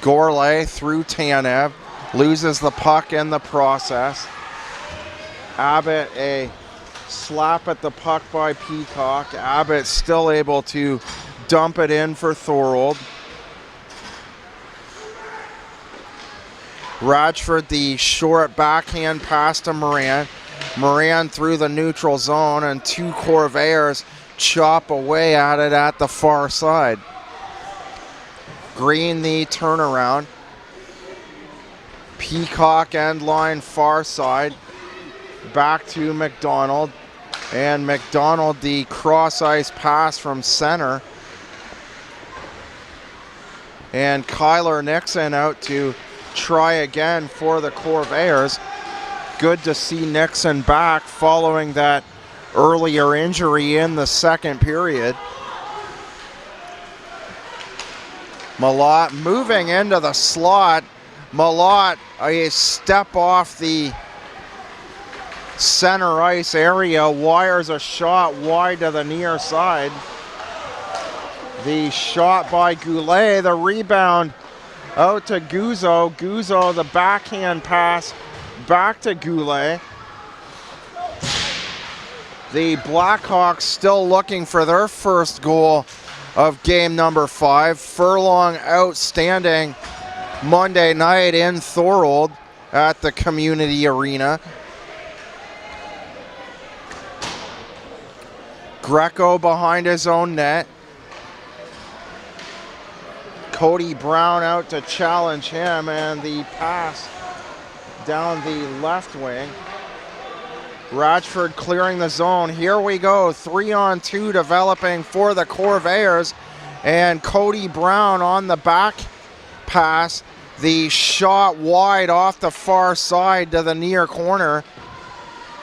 Gourlay through Tanev, loses the puck in the process. Abbott a slap at the puck by Peacock. Abbott still able to dump it in for Thorold. Ratchford the short backhand pass to Moran. Moran through the neutral zone, and two Corvairs chop away at it at the far side. Green the turnaround. Peacock end line far side. Back to McDonald. And McDonald, the cross-ice pass from center. And Kyler Nixon out to try again for the Corvairs. Good to see Nixon back following that earlier injury in the second period. Malott moving into the slot. Malott a step off the center ice area, wires a shot wide to the near side. The shot by Goulet, the rebound out to Guzzo. Guzzo, the backhand pass back to Goulet. The Blackhawks still looking for their first goal of game number 5. Furlong outstanding Monday night in Thorold at the Community Arena. Greco behind his own net. Cody Brown out to challenge him, and the pass down the left wing. Ratchford clearing the zone. Here we go, 3-on-2 developing for the Corvairs, and Cody Brown on the back pass. The shot wide off the far side to the near corner.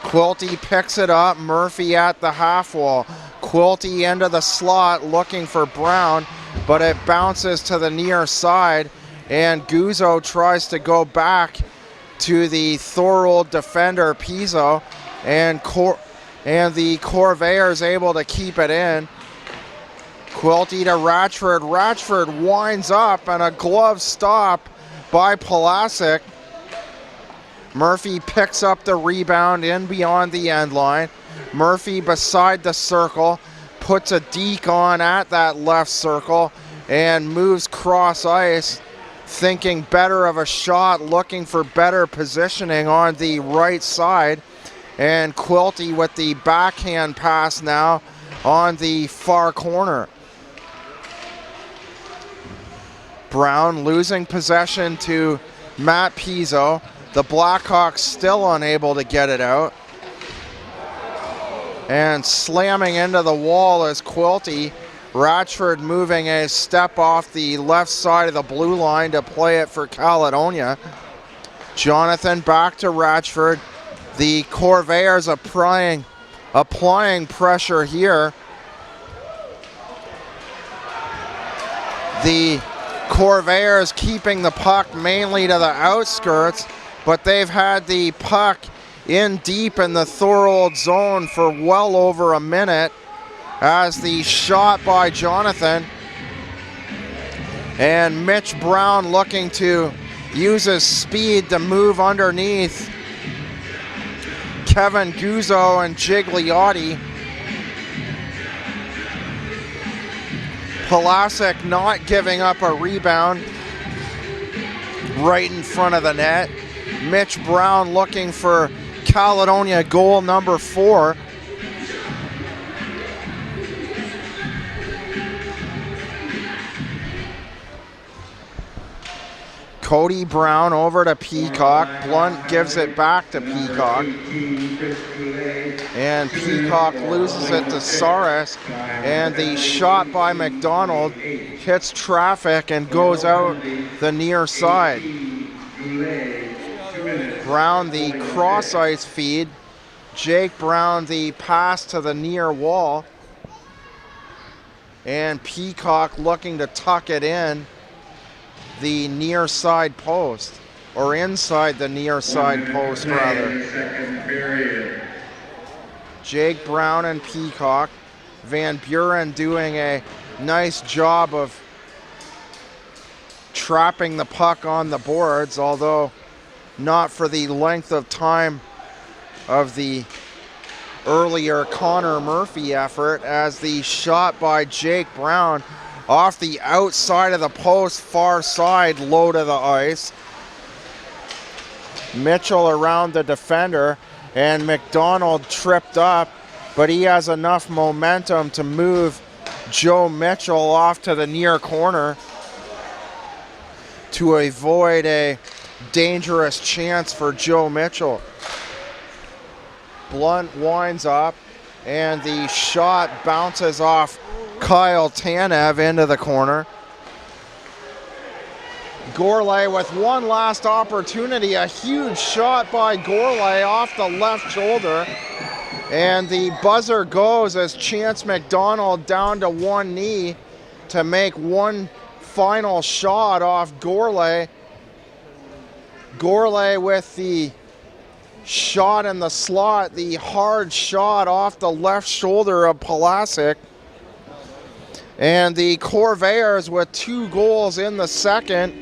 Quilty picks it up, Murphy at the half wall. Quilty into the slot looking for Brown, but it bounces to the near side, and Guzzo tries to go back to the Thorold defender, Pizzo, and the Corvairs able to keep it in. Quilty to Ratchford. Ratchford winds up, and a glove stop by Pulasic. Murphy picks up the rebound in beyond the end line. Murphy beside the circle, puts a deke on at that left circle, and moves cross ice, thinking better of a shot, looking for better positioning on the right side. And Quilty with the backhand pass now on the far corner. Brown losing possession to Matt Pizzo. The Blackhawks still unable to get it out. And slamming into the wall is Quilty. Ratchford moving a step off the left side of the blue line to play it for Caledonia. Jonathan back to Ratchford. The Corvairs applying pressure here. The Corvairs keeping the puck mainly to the outskirts, but they've had the puck in deep in the Thorold zone for well over a minute, as the shot by Jonathan. And Mitch Brown looking to use his speed to move underneath Kevin Guzzo and Gigliotti. Pulasic not giving up a rebound right in front of the net. Mitch Brown looking for Caledonia goal number 4. Cody Brown over to Peacock. Blunt gives it back to Peacock. And Peacock loses it to Saras. And the shot by McDonald hits traffic and goes out the near side. Brown the cross ice feed. Jake Brown the pass to the near wall. And Peacock looking to tuck it in the near side post, or inside the near side post rather. Jake Brown and Peacock. Van Buren doing a nice job of trapping the puck on the boards, although not for the length of time of the earlier Connor Murphy effort, as the shot by Jake Brown off the outside of the post, far side, low to the ice. Mitchell around the defender, and McDonald tripped up, but he has enough momentum to move Joe Mitchell off to the near corner to avoid a dangerous chance for Joe Mitchell. Blunt winds up, And the shot bounces off Kyle Tanev into the corner. Gourlay with one last opportunity. A huge shot by Gourlay off the left shoulder. And the buzzer goes as Chance McDonald down to one knee to make one final shot off Gourlay. Gourlay with the shot in the slot, the hard shot off the left shoulder of Pulisic. And the Corvairs with 2 goals in the second.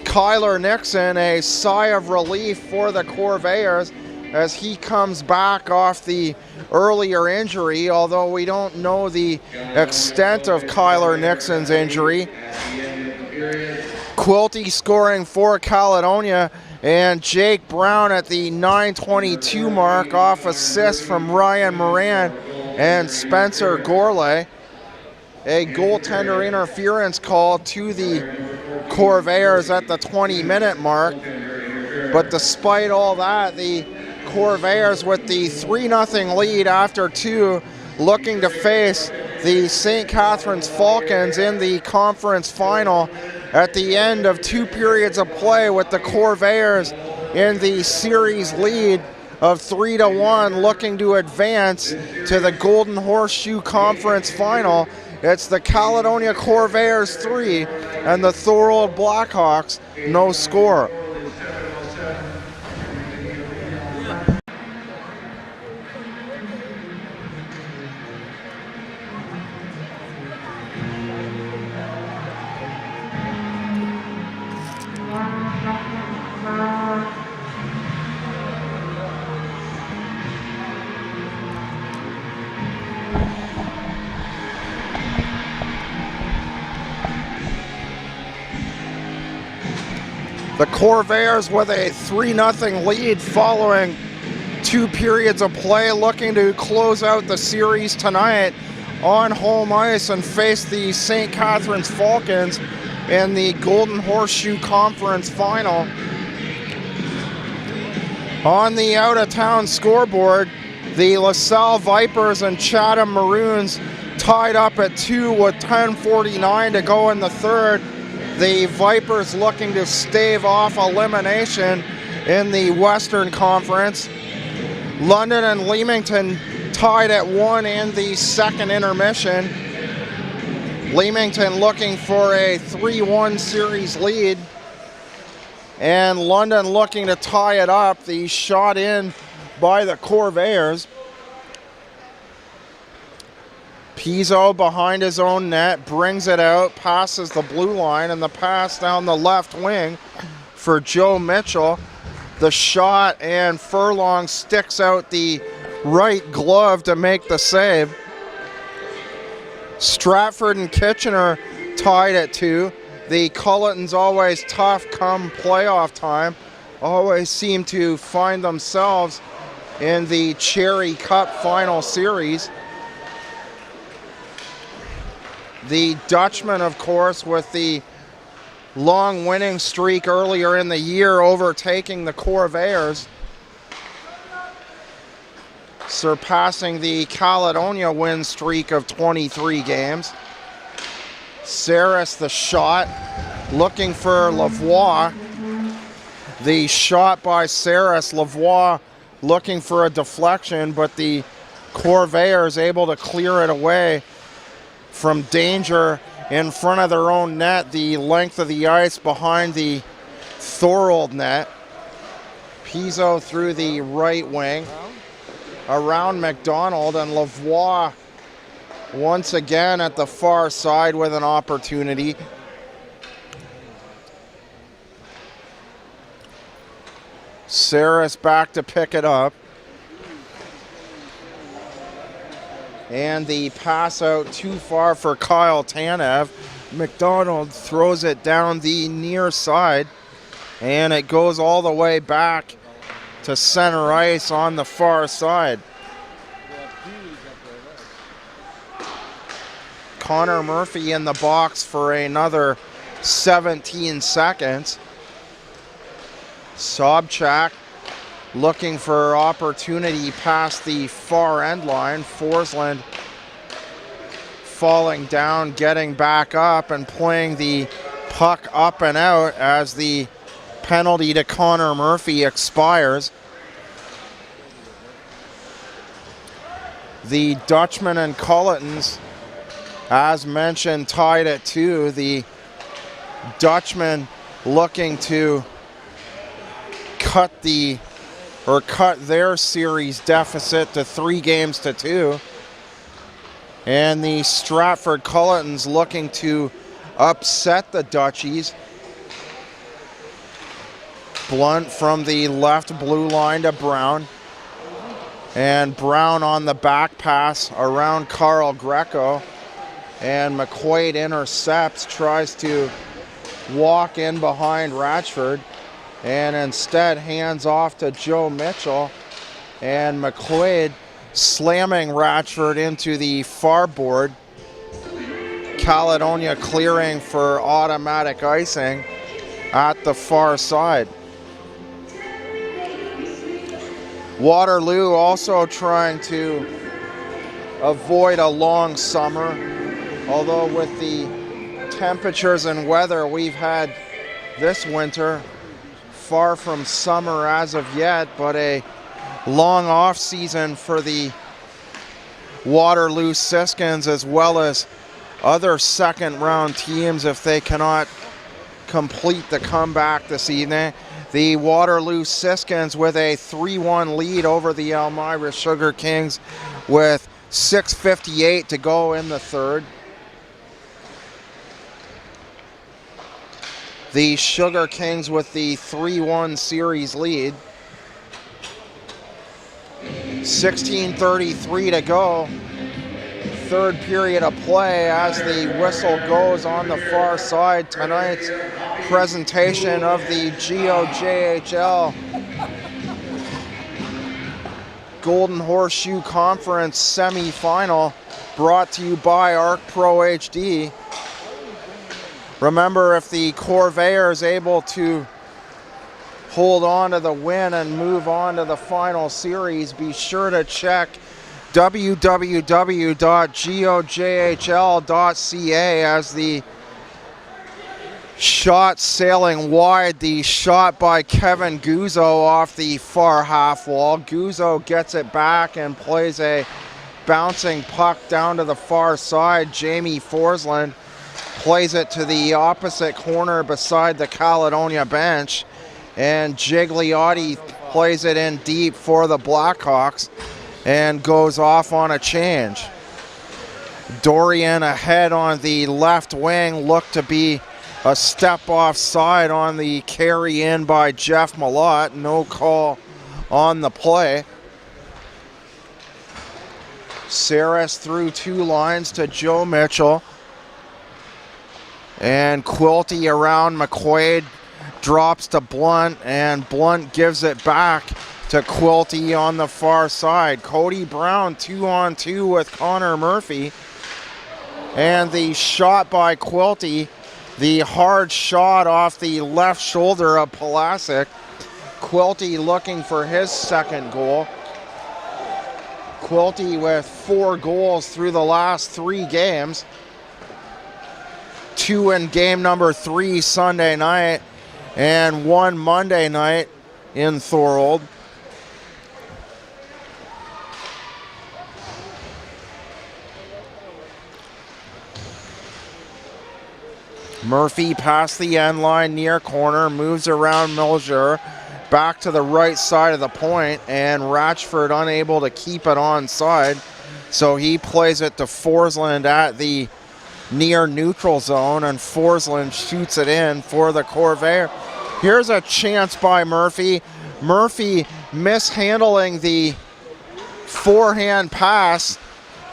Kyler Nixon, a sigh of relief for the Corvairs as he comes back off the earlier injury, although we don't know the extent of Kyler Nixon's injury. Quilty scoring for Caledonia, and Jake Brown at the 9:22 mark off assist from Ryan Moran and Spencer Gourlay. A goaltender interference call to the Corvairs at the 20-minute mark. But despite all that, the Corvairs with the 3-0 lead after 2, looking to face the St. Catharines Falcons in the conference final at the end of 2 periods of play, with the Corvairs in the series lead of 3-1, looking to advance to the Golden Horseshoe Conference Final. It's the Caledonia Corvairs 3 and the Thorold Blackhawks no score. The Corvairs with a 3-0 lead following 2 periods of play, looking to close out the series tonight on home ice and face the St. Catharines Falcons in the Golden Horseshoe Conference Final. On the out-of-town scoreboard, the LaSalle Vipers and Chatham Maroons tied up at 2 with 10:49 to go in the third. The Vipers looking to stave off elimination in the Western Conference. London and Leamington tied at 1 in the second intermission. Leamington looking for a 3-1 series lead. And London looking to tie it up. The shot in by the Corvairs. Pizzo behind his own net, brings it out, passes the blue line, and the pass down the left wing for Joe Mitchell. The shot, and Furlong sticks out the right glove to make the save. Stratford and Kitchener tied at 2. The Culletons always tough come playoff time, always seem to find themselves in the Cherry Cup final series. The Dutchman, of course, with the long winning streak earlier in the year, overtaking the Corvairs, surpassing the Caledonia win streak of 23 games. Saris the shot, looking for Lavoie. The shot by Saris, Lavoie looking for a deflection, but the Corvairs able to clear it away from danger in front of their own net, the length of the ice behind the Thorold net. Pizzo through the right wing, around McDonald, and Lavoie once again at the far side with an opportunity. Saris back to pick it up. And the pass out too far for Kyle Tanev. McDonald throws it down the near side, and it goes all the way back to center ice on the far side. Connor Murphy in the box for another 17 seconds. Sobchak looking for opportunity past the far end line. Forsland falling down, getting back up, and playing the puck up and out as the penalty to Connor Murphy expires. The Dutchman and Culletons, as mentioned, tied at 2. The Dutchman looking to cut their series deficit to 3-2. And the Stratford Culletons looking to upset the Dutchies. Blunt from the left blue line to Brown. And Brown on the back pass around Carl Greco. And McQuaid intercepts, tries to walk in behind Ratchford. And instead hands off to Joe Mitchell. And McQuaid slamming Ratchford into the far board. Caledonia clearing for automatic icing at the far side. Waterloo also trying to avoid a long summer, although with the temperatures and weather we've had this winter, far from summer as of yet, but a long off season for the Waterloo Siskins as well as other second round teams if they cannot complete the comeback this evening. The Waterloo Siskins with a 3-1 lead over the Elmira Sugar Kings with 6:58 to go in the third. The Sugar Kings with the 3-1 series lead. 16:33 to go. Third period of play as the whistle goes on the far side. Tonight's presentation of the GOJHL Golden Horseshoe Conference semifinal, brought to you by ARC Pro HD. Remember, if the Corvairs is able to hold on to the win and move on to the final series, be sure to check www.gojhl.ca as the shot sailing wide, the shot by Kevin Guzzo off the far half wall. Guzzo gets it back and plays a bouncing puck down to the far side. Jamie Forsland plays it to the opposite corner beside the Caledonia bench, and Gigliotti plays it in deep for the Blackhawks and goes off on a change. Dorian ahead on the left wing, looked to be a step offside on the carry in by Jeff Malott. No call on the play. Saris through 2 lines to Joe Mitchell. And Quilty around McQuaid, drops to Blunt, and Blunt gives it back to Quilty on the far side. Cody Brown 2-on-2 with Connor Murphy. And the shot by Quilty, the hard shot off the left shoulder of Pulasic. Quilty looking for his second goal. Quilty with 4 goals through the last 3 games. 2 in game number 3 Sunday night and 1 Monday night in Thorold. Murphy past the end line, near corner, moves around Milger, back to the right side of the point, and Ratchford unable to keep it onside, so he plays it to Forsland at the near neutral zone, and Forsland shoots it in for the Corvairs. Here's a chance by Murphy. Murphy mishandling the forehand pass.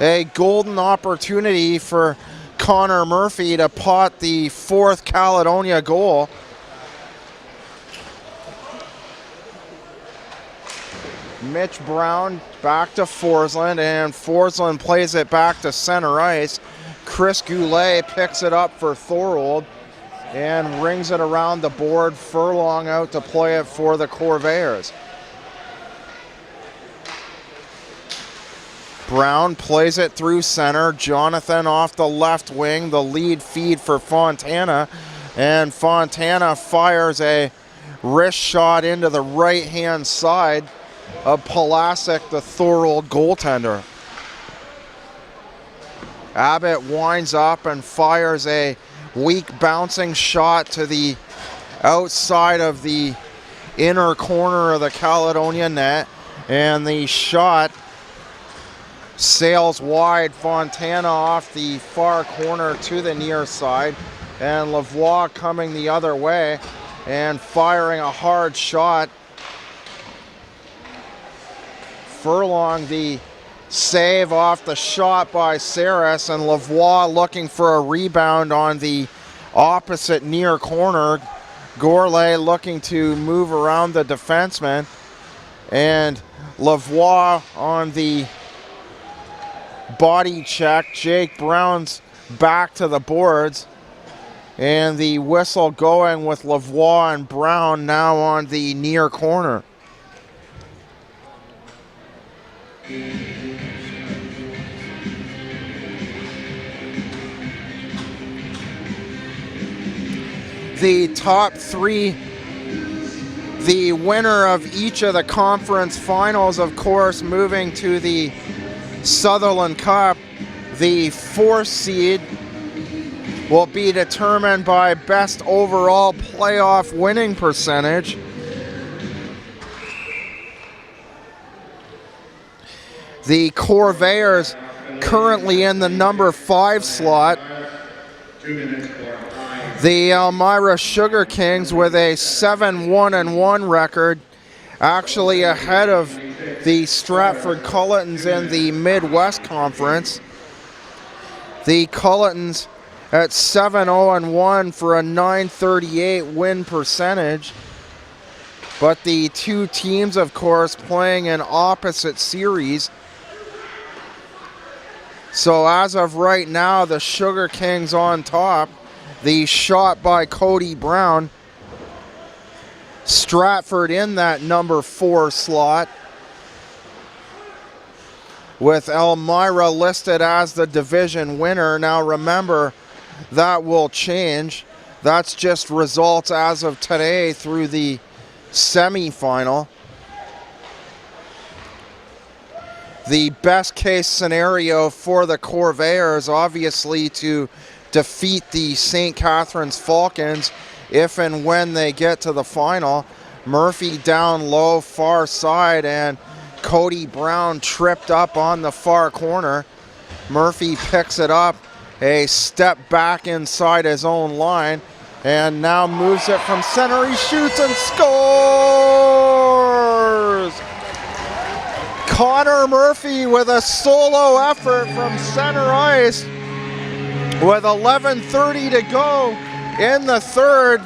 A golden opportunity for Connor Murphy to pot the 4th Caledonia goal. Mitch Brown back to Forsland, and Forsland plays it back to center ice. Chris Goulet picks it up for Thorold and rings it around the board. Furlong out to play it for the Corvairs. Brown plays it through center. Jonathan off the left wing, the lead feed for Fontana. And Fontana fires a wrist shot into the right-hand side of Pulaski, the Thorold goaltender. Abbott winds up and fires a weak bouncing shot to the outside of the inner corner of the Caledonia net, and the shot sails wide. Fontana off the far corner to the near side, and Lavoie coming the other way and firing a hard shot. Furlong the save off the shot by Saris, and Lavoie looking for a rebound on the opposite near corner. Gourlay looking to move around the defenseman, and Lavoie on the body check. Jake Brown's back to the boards, and the whistle going with Lavoie and Brown now on the near corner. The top three, the winner of each of the conference finals, of course, moving to the Sutherland Cup. The fourth seed will be determined by best overall playoff winning percentage. The Corvairs currently in the number 5 slot. The Elmira Sugar Kings with a 7-1-1 record, actually ahead of the Stratford Culletons in the Midwest Conference. The Culletons at 7-0-1 for a .938 win percentage. But the two teams, of course, playing in opposite series. So as of right now, the Sugar Kings on top. The shot by Cody Brown. Stratford in that number 4 slot, with Elmira listed as the division winner. Now remember, that will change. That's just results as of today through the semifinal. The best case scenario for the Corvairs, obviously, to defeat the St. Catharines Falcons if and when they get to the final. Murphy down low, far side, and Cody Brown tripped up on the far corner. Murphy picks it up, a step back inside his own line, and now moves it from center. He shoots and scores! Connor Murphy with a solo effort from center ice. With 11:30 to go in the third,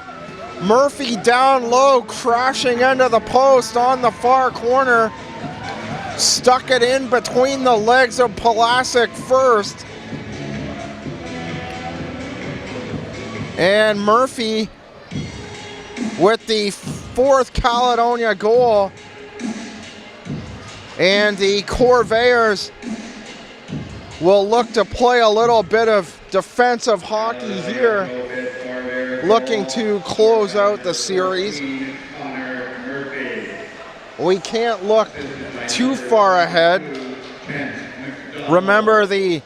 Murphy down low, crashing into the post on the far corner. Stuck it in between the legs of Pulaski first. And Murphy with the 4th Caledonia goal. And the Corvairs will look to play a little bit of defensive hockey here, looking to close out the series. We can't look too far ahead. Remember, the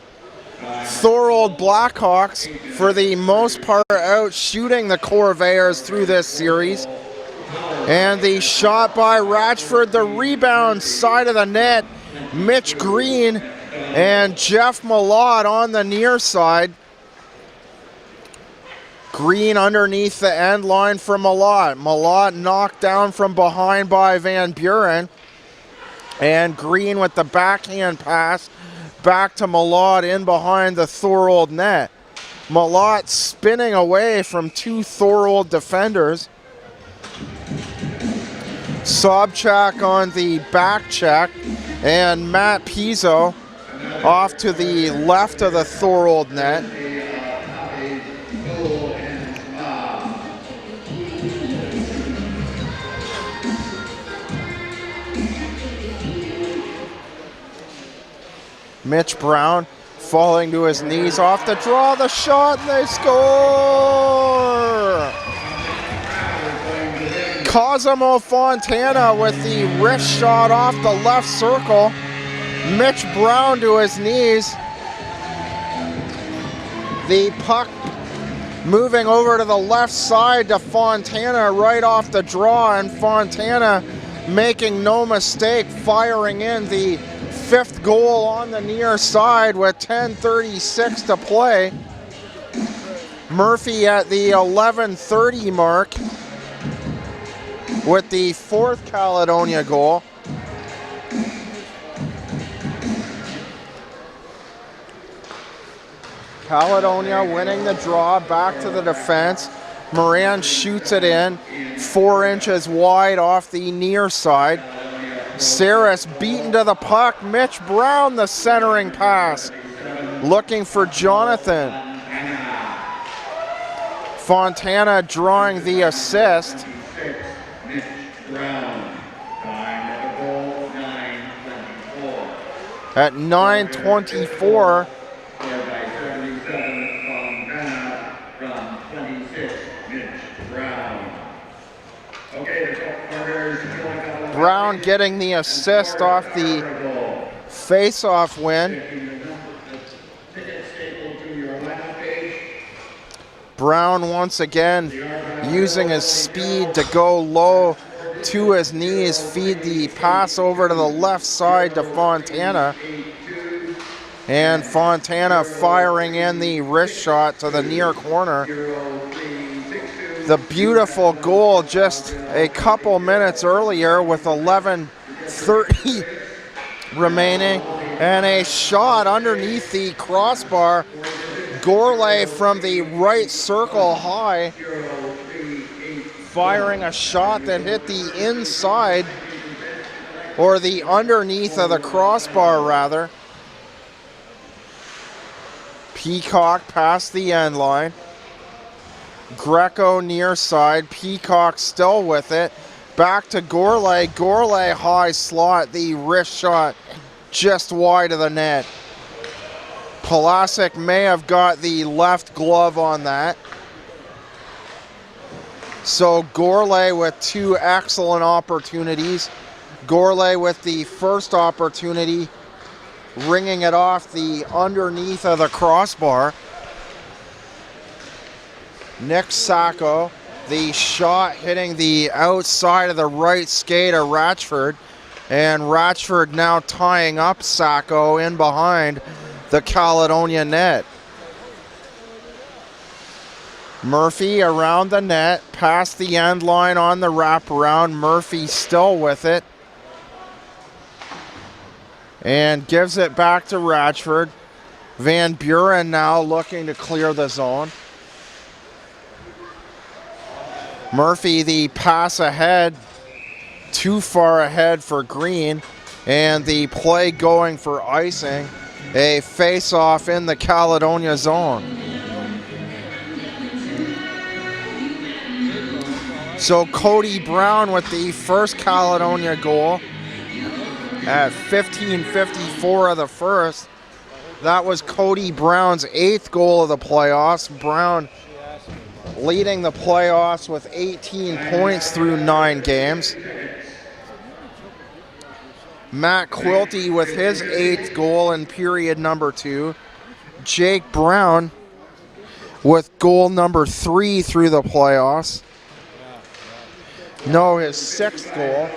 Thorold Blackhawks, for the most part, out shooting the Corvairs through this series. And the shot by Ratchford, the rebound side of the net, Mitch Green and Jeff Malott on the near side. Green underneath the end line for Malott. Malott knocked down from behind by Van Buren. And Green with the backhand pass back to Malott in behind the Thorold net. Malott spinning away from 2 Thorold defenders. Sobchak on the back check, and Matt Pizzo off to the left of the Thorold net. Mitch Brown falling to his knees off the draw, the shot, and they score! Cosimo Fontana with the wrist shot off the left circle. Mitch Brown to his knees. The puck moving over to the left side to Fontana right off the draw, and Fontana making no mistake, firing in the 5th goal on the near side with 10:36 to play. Murphy at the 11:30 mark with the 4th Caledonia goal. Caledonia winning the draw, back to the defense. Moran shoots it in, 4 inches wide off the near side. Saris beaten to the puck. Mitch Brown, the centering pass, looking for Jonathan. Fontana drawing the assist. At 9:24. Brown getting the assist off the face-off win. Brown once again using his speed to go low to his knees, feed the pass over to the left side to Fontana. And Fontana firing in the wrist shot to the near corner. The beautiful goal just a couple minutes earlier with 11:30 remaining, and a shot underneath the crossbar. Gourlay from the right circle high, firing a shot that hit the inside, or the underneath of the crossbar rather. Peacock past the end line. Greco near side, Peacock still with it. Back to Gourlay. Gourlay high slot, the wrist shot just wide of the net. Pulasic may have got the left glove on that. So Gourlay with 2 excellent opportunities. Gourlay with the first opportunity, ringing it off the underneath of the crossbar. Nick Sacco, the shot hitting the outside of the right skate of Ratchford, and Ratchford now tying up Sacco in behind the Caledonia net. Murphy around the net, past the end line on the wraparound. Murphy still with it, and gives it back to Ratchford. Van Buren now looking to clear the zone. Murphy, the pass ahead, too far ahead for Green, and the play going for icing. A face-off in the Caledonia zone. So Cody Brown with the first Caledonia goal at 15:54 of the first. That was Cody Brown's 8th goal of the playoffs. Brown leading the playoffs with 18 points through 9 games. Matt Quilty with his 8th goal in period number 2. Jake Brown with goal number 3 through the playoffs. No, his 6th goal.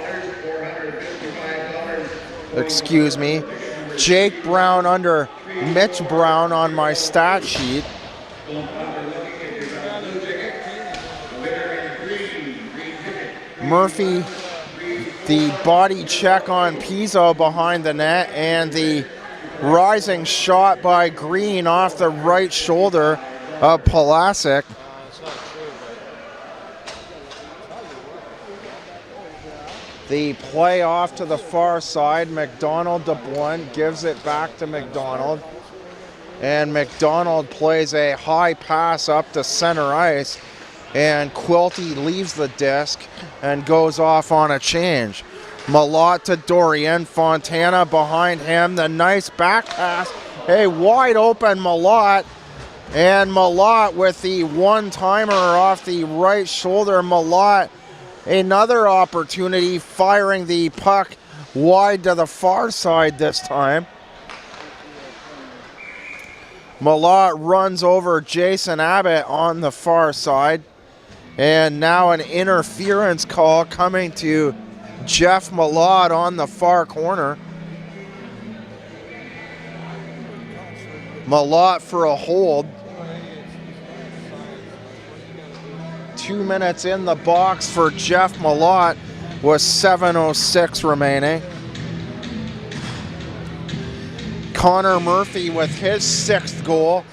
Excuse me. Jake Brown under Mitch Brown on my stat sheet. Murphy, the body check on Pizzo behind the net, and the rising shot by Green off the right shoulder of Pulasic. The play off to the far side. McDonald to Blunt, gives it back to McDonald. And McDonald plays a high pass up to center ice. And Quilty leaves the disc and goes off on a change. Malott to Dorian. Fontana behind him. The nice back pass. A wide open Malott. And Malott with the one-timer off the right shoulder. Malott, another opportunity, firing the puck wide to the far side this time. Malott runs over Jason Abbott on the far side. And now an interference call coming to Jeff Malott on the far corner. Malott for a hold. 2 minutes in the box for Jeff Malott with 7:06 remaining. Connor Murphy with his 6th goal.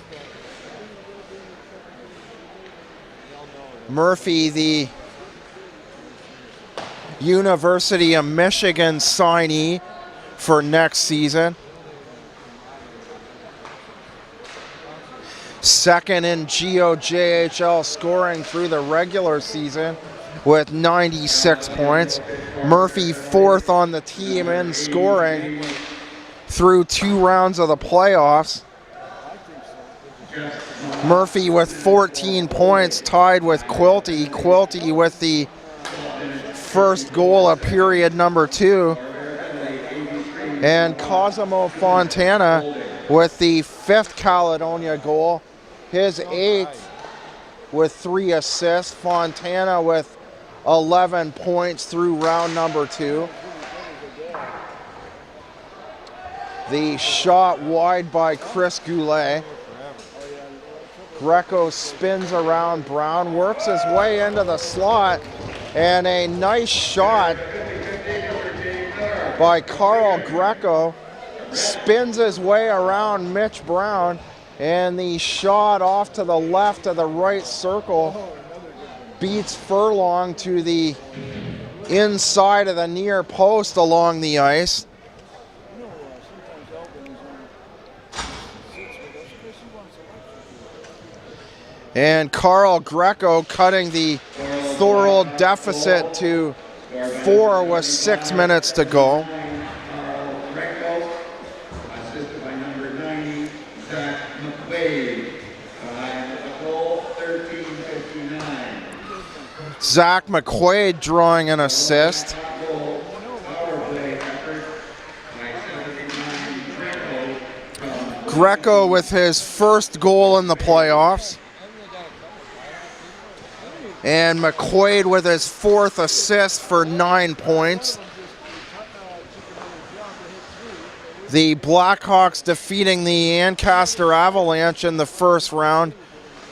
Murphy, the University of Michigan signee for next season. Second in GOJHL scoring through the regular season with 96 points. Murphy 4th on the team in scoring through 2 rounds of the playoffs. Murphy with 14 points, tied with Quilty. Quilty with the first goal of period number 2. And Cosimo Fontana with the 5th Caledonia goal. His 8th with 3 assists. Fontana with 11 points through round number 2. The shot wide by Chris Goulet. Greco spins around Brown, works his way into the slot, and a nice shot by Carl Greco. Spins his way around Mitch Brown, and the shot off to the left of the right circle beats Furlong to the inside of the near post along the ice. And Carl Greco cutting the Thorold deficit to 4 with 6 minutes to go. Assisted by number 90, Zach McQuaid. Goal 13:59. Zach McQuaid drawing an assist. Greco with his first goal in the playoffs. And McQuaid with his 4th assist for 9 points. The Blackhawks defeating the Ancaster Avalanche in the first round,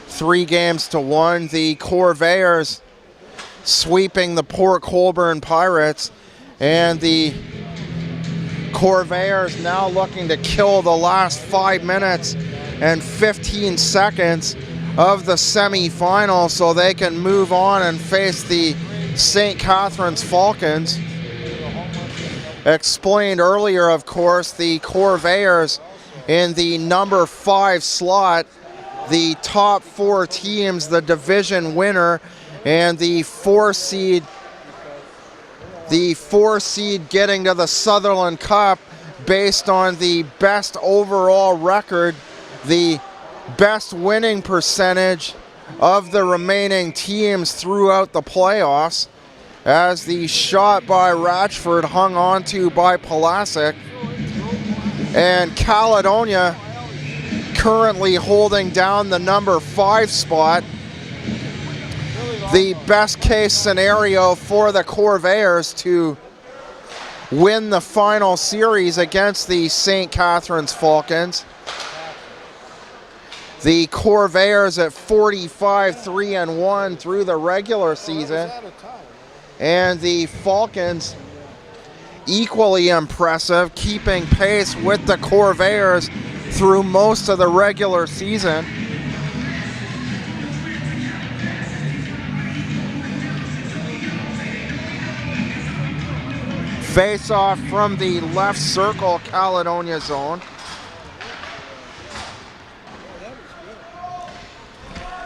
3-1. The Corvairs sweeping the Port Colborne Pirates. And the Corvairs now looking to kill the last 5 minutes and 15 seconds of the semifinal so they can move on and face the St. Catharines Falcons. Explained earlier, of course, the Corvairs in the number 5 slot, the top 4 teams, the division winner, and the 4 seed getting to the Sutherland Cup based on the best overall record, the best winning percentage of the remaining teams throughout the playoffs, as the shot by Ratchford hung on to by Pulasic. And Caledonia currently holding down the number 5 spot. The best case scenario for the Corvairs to win the final series against the St. Catharines Falcons. The Corvairs at 45-3-1 through the regular season. And the Falcons equally impressive, keeping pace with the Corvairs through most of the regular season. Face off from the left circle, Caledonia zone.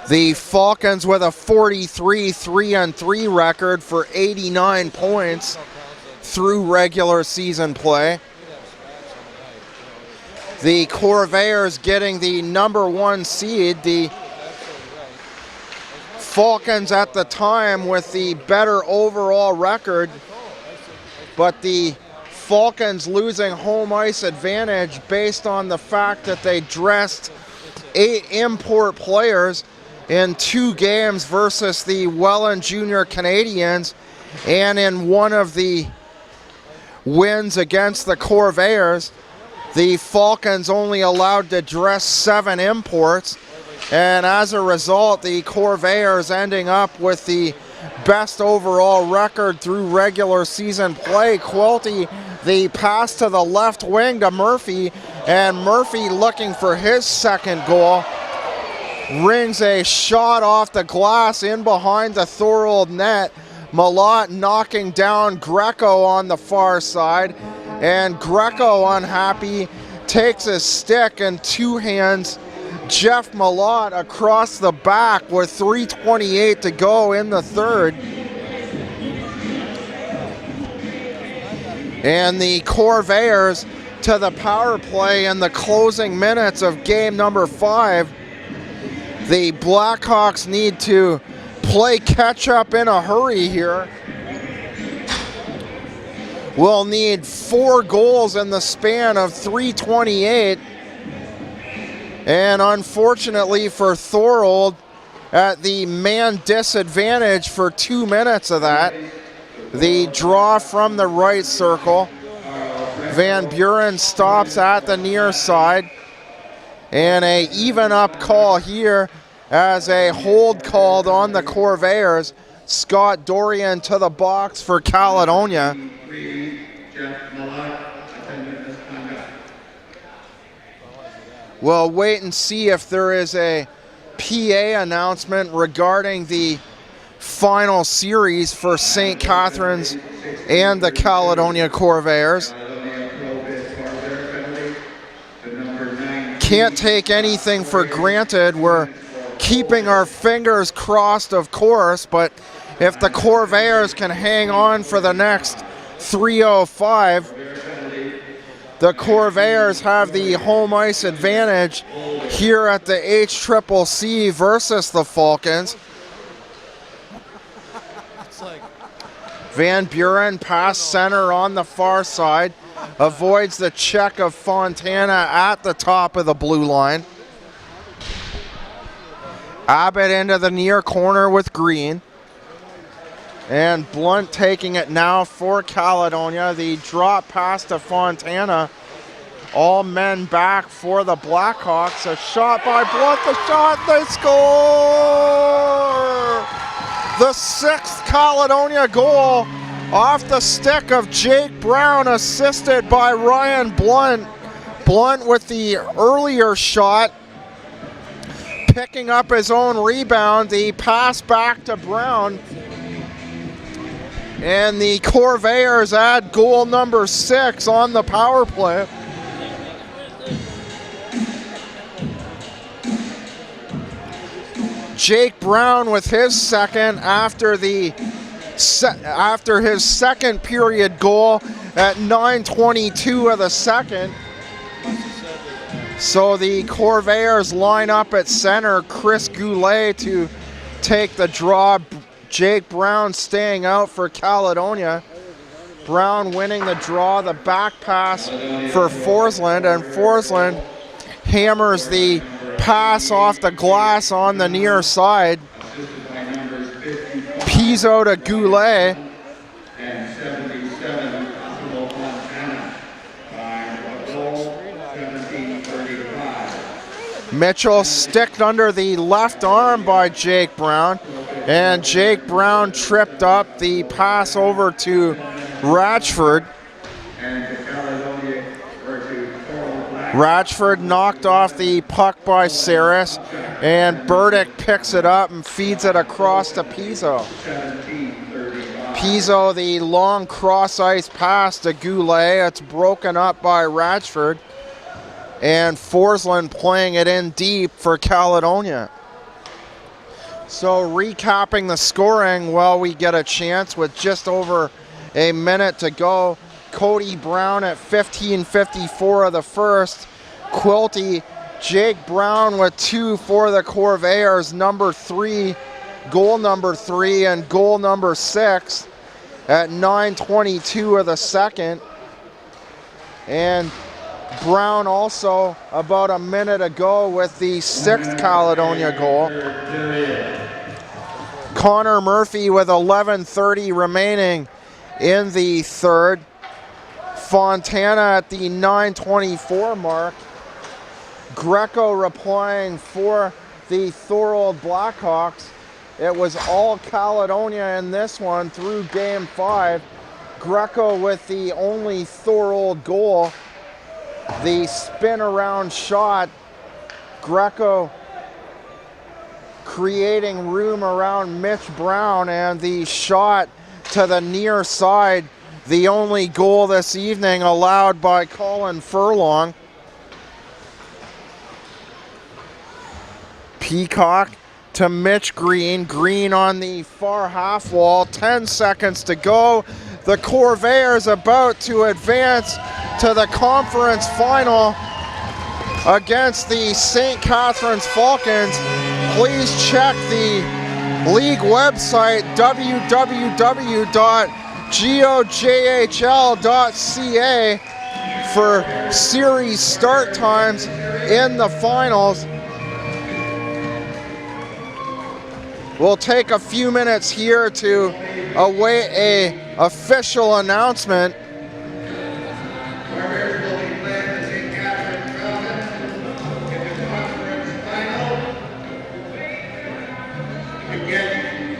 The Falcons with a 43-3-3 record for 89 points through regular season play. The Corvairs getting the #1 seed. The Falcons at the time with the better overall record, but the Falcons losing home ice advantage based on the fact that they dressed 8 import players in 2 games versus the Welland Junior Canadians, and in one of the wins against the Corvairs, the Falcons only allowed to dress 7 imports, and as a result, the Corvairs ending up with the best overall record through regular season play. Quilty, the pass to the left wing to Murphy, and Murphy looking for his second goal. Rings a shot off the glass in behind the Thorold net. Malott knocking down Greco on the far side, and Greco, unhappy, takes his stick and 2 hands Jeff Malott across the back with 3:28 to go in the third. And the Corvairs to the power play in the closing minutes of game number 5. The Blackhawks need to play catch up in a hurry here. We'll need 4 goals in the span of 3:28. And unfortunately for Thorold, at the man disadvantage for 2 minutes of that. The draw from the right circle. Van Buren stops at the near side. And a even up call here as a hold called on the Corvairs. Scott Dorian to the box for Caledonia. We'll wait and see if there is a PA announcement regarding the final series for St. Catharines and the Caledonia Corvairs. Can't take anything for granted. We're keeping our fingers crossed, of course, but if the Corvairs can hang on for the next 3:05, the Corvairs have the home ice advantage here at the HCCC versus the Falcons. Van Buren pass center on the far side, avoids the check of Fontana at the top of the blue line. Abbott into the near corner with Green. And Blunt taking it now for Caledonia. The drop pass to Fontana. All men back for the Blackhawks. A shot by Blunt. The shot, they score! The 6th Caledonia goal off the stick of Jake Brown, assisted by Ryan Blunt. Blunt with the earlier shot, picking up his own rebound. The pass back to Brown. And the Corvairs add goal number 6 on the power play. Jake Brown with his second after his second period goal at 9:22 of the second. So the Corvairs line up at center. Chris Goulet to take the draw. Jake Brown staying out for Caledonia. Brown winning the draw, the back pass for Forsland, and Forsland hammers the pass off the glass on the near side. Pizzo to Goulet. Mitchell sticked under the left arm by Jake Brown, and Jake Brown tripped up. The pass over to Ratchford. Ratchford knocked off the puck by Saris, and Burdick picks it up and feeds it across to Pizzo. Pizzo, the long cross-ice pass to Goulet. It's broken up by Ratchford. And Forsland playing it in deep for Caledonia. So recapping the scoring while we get a chance with just over a minute to go. Cody Brown at 15:54 of the first. Quilty, Jake Brown with 2 for the Corvairs, goal number 3 and goal number 6 at 9:22 of the second. And Brown also about a minute ago with the 6th Caledonia goal. Connor Murphy with 11:30 remaining in the third. Fontana at the 9:24 mark. Greco replying for the Thorold Blackhawks. It was all Caledonia in this one through game 5. Greco with the only Thorold goal. The spin around shot. Greco creating room around Mitch Brown, and the shot to the near side, the only goal this evening allowed by Colin Furlong. Peacock to Mitch Green. Green on the far half wall. 10 seconds to go. The Corvairs about to advance to the conference final against the St. Catharines Falcons. Please check the league website, www.GOJHL.ca, for series start times in the finals. We'll take a few minutes here to await an official announcement. Corvairs will be playing the St. Catharines Falcons in the conference final. To get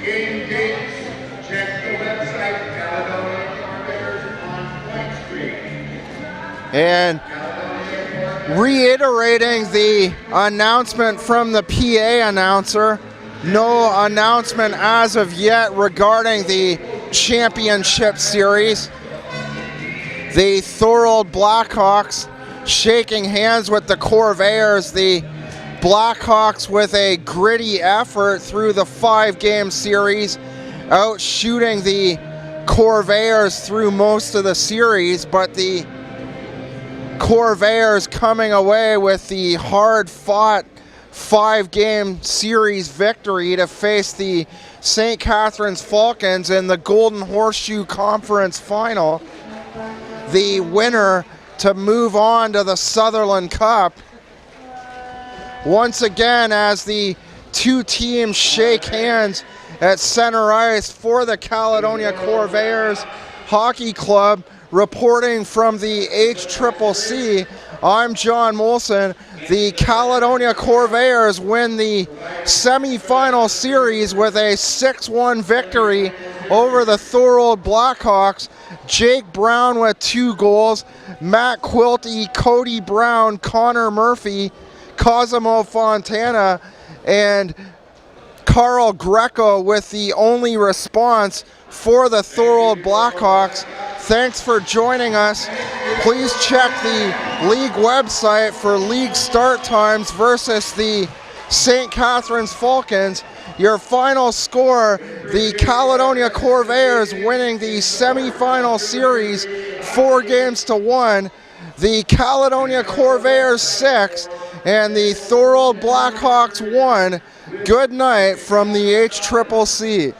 game dates, check the website Caledonia Pro-Fit on Point Street. And reiterating the announcement from the PA announcer, no announcement as of yet regarding the championship series. The Thorold Blackhawks shaking hands with the Corvairs. The Blackhawks with a gritty effort through the 5-game series, out shooting the Corvairs through most of the series, but the Corvairs coming away with the hard-fought 5-game series victory to face the St. Catharines Falcons in the Golden Horseshoe Conference Final. The winner to move on to the Sutherland Cup. Once again, as the two teams shake hands at center ice for the Caledonia Corvairs Hockey Club, reporting from the HCCC, I'm John Molson. The Caledonia Corvairs win the semifinal series with a 6-1 victory over the Thorold Blackhawks. Jake Brown with 2 goals, Matt Quilty, Cody Brown, Connor Murphy, Cosimo Fontana, and Carl Greco with the only response for the Thorold Blackhawks. Thanks for joining us. Please check the league website for league start times versus the St. Catharines Falcons. Your final score, the Caledonia Corvairs winning the semifinal series 4-1. The Caledonia Corvairs 6 and the Thorold Blackhawks 1. Good night from the HCCC.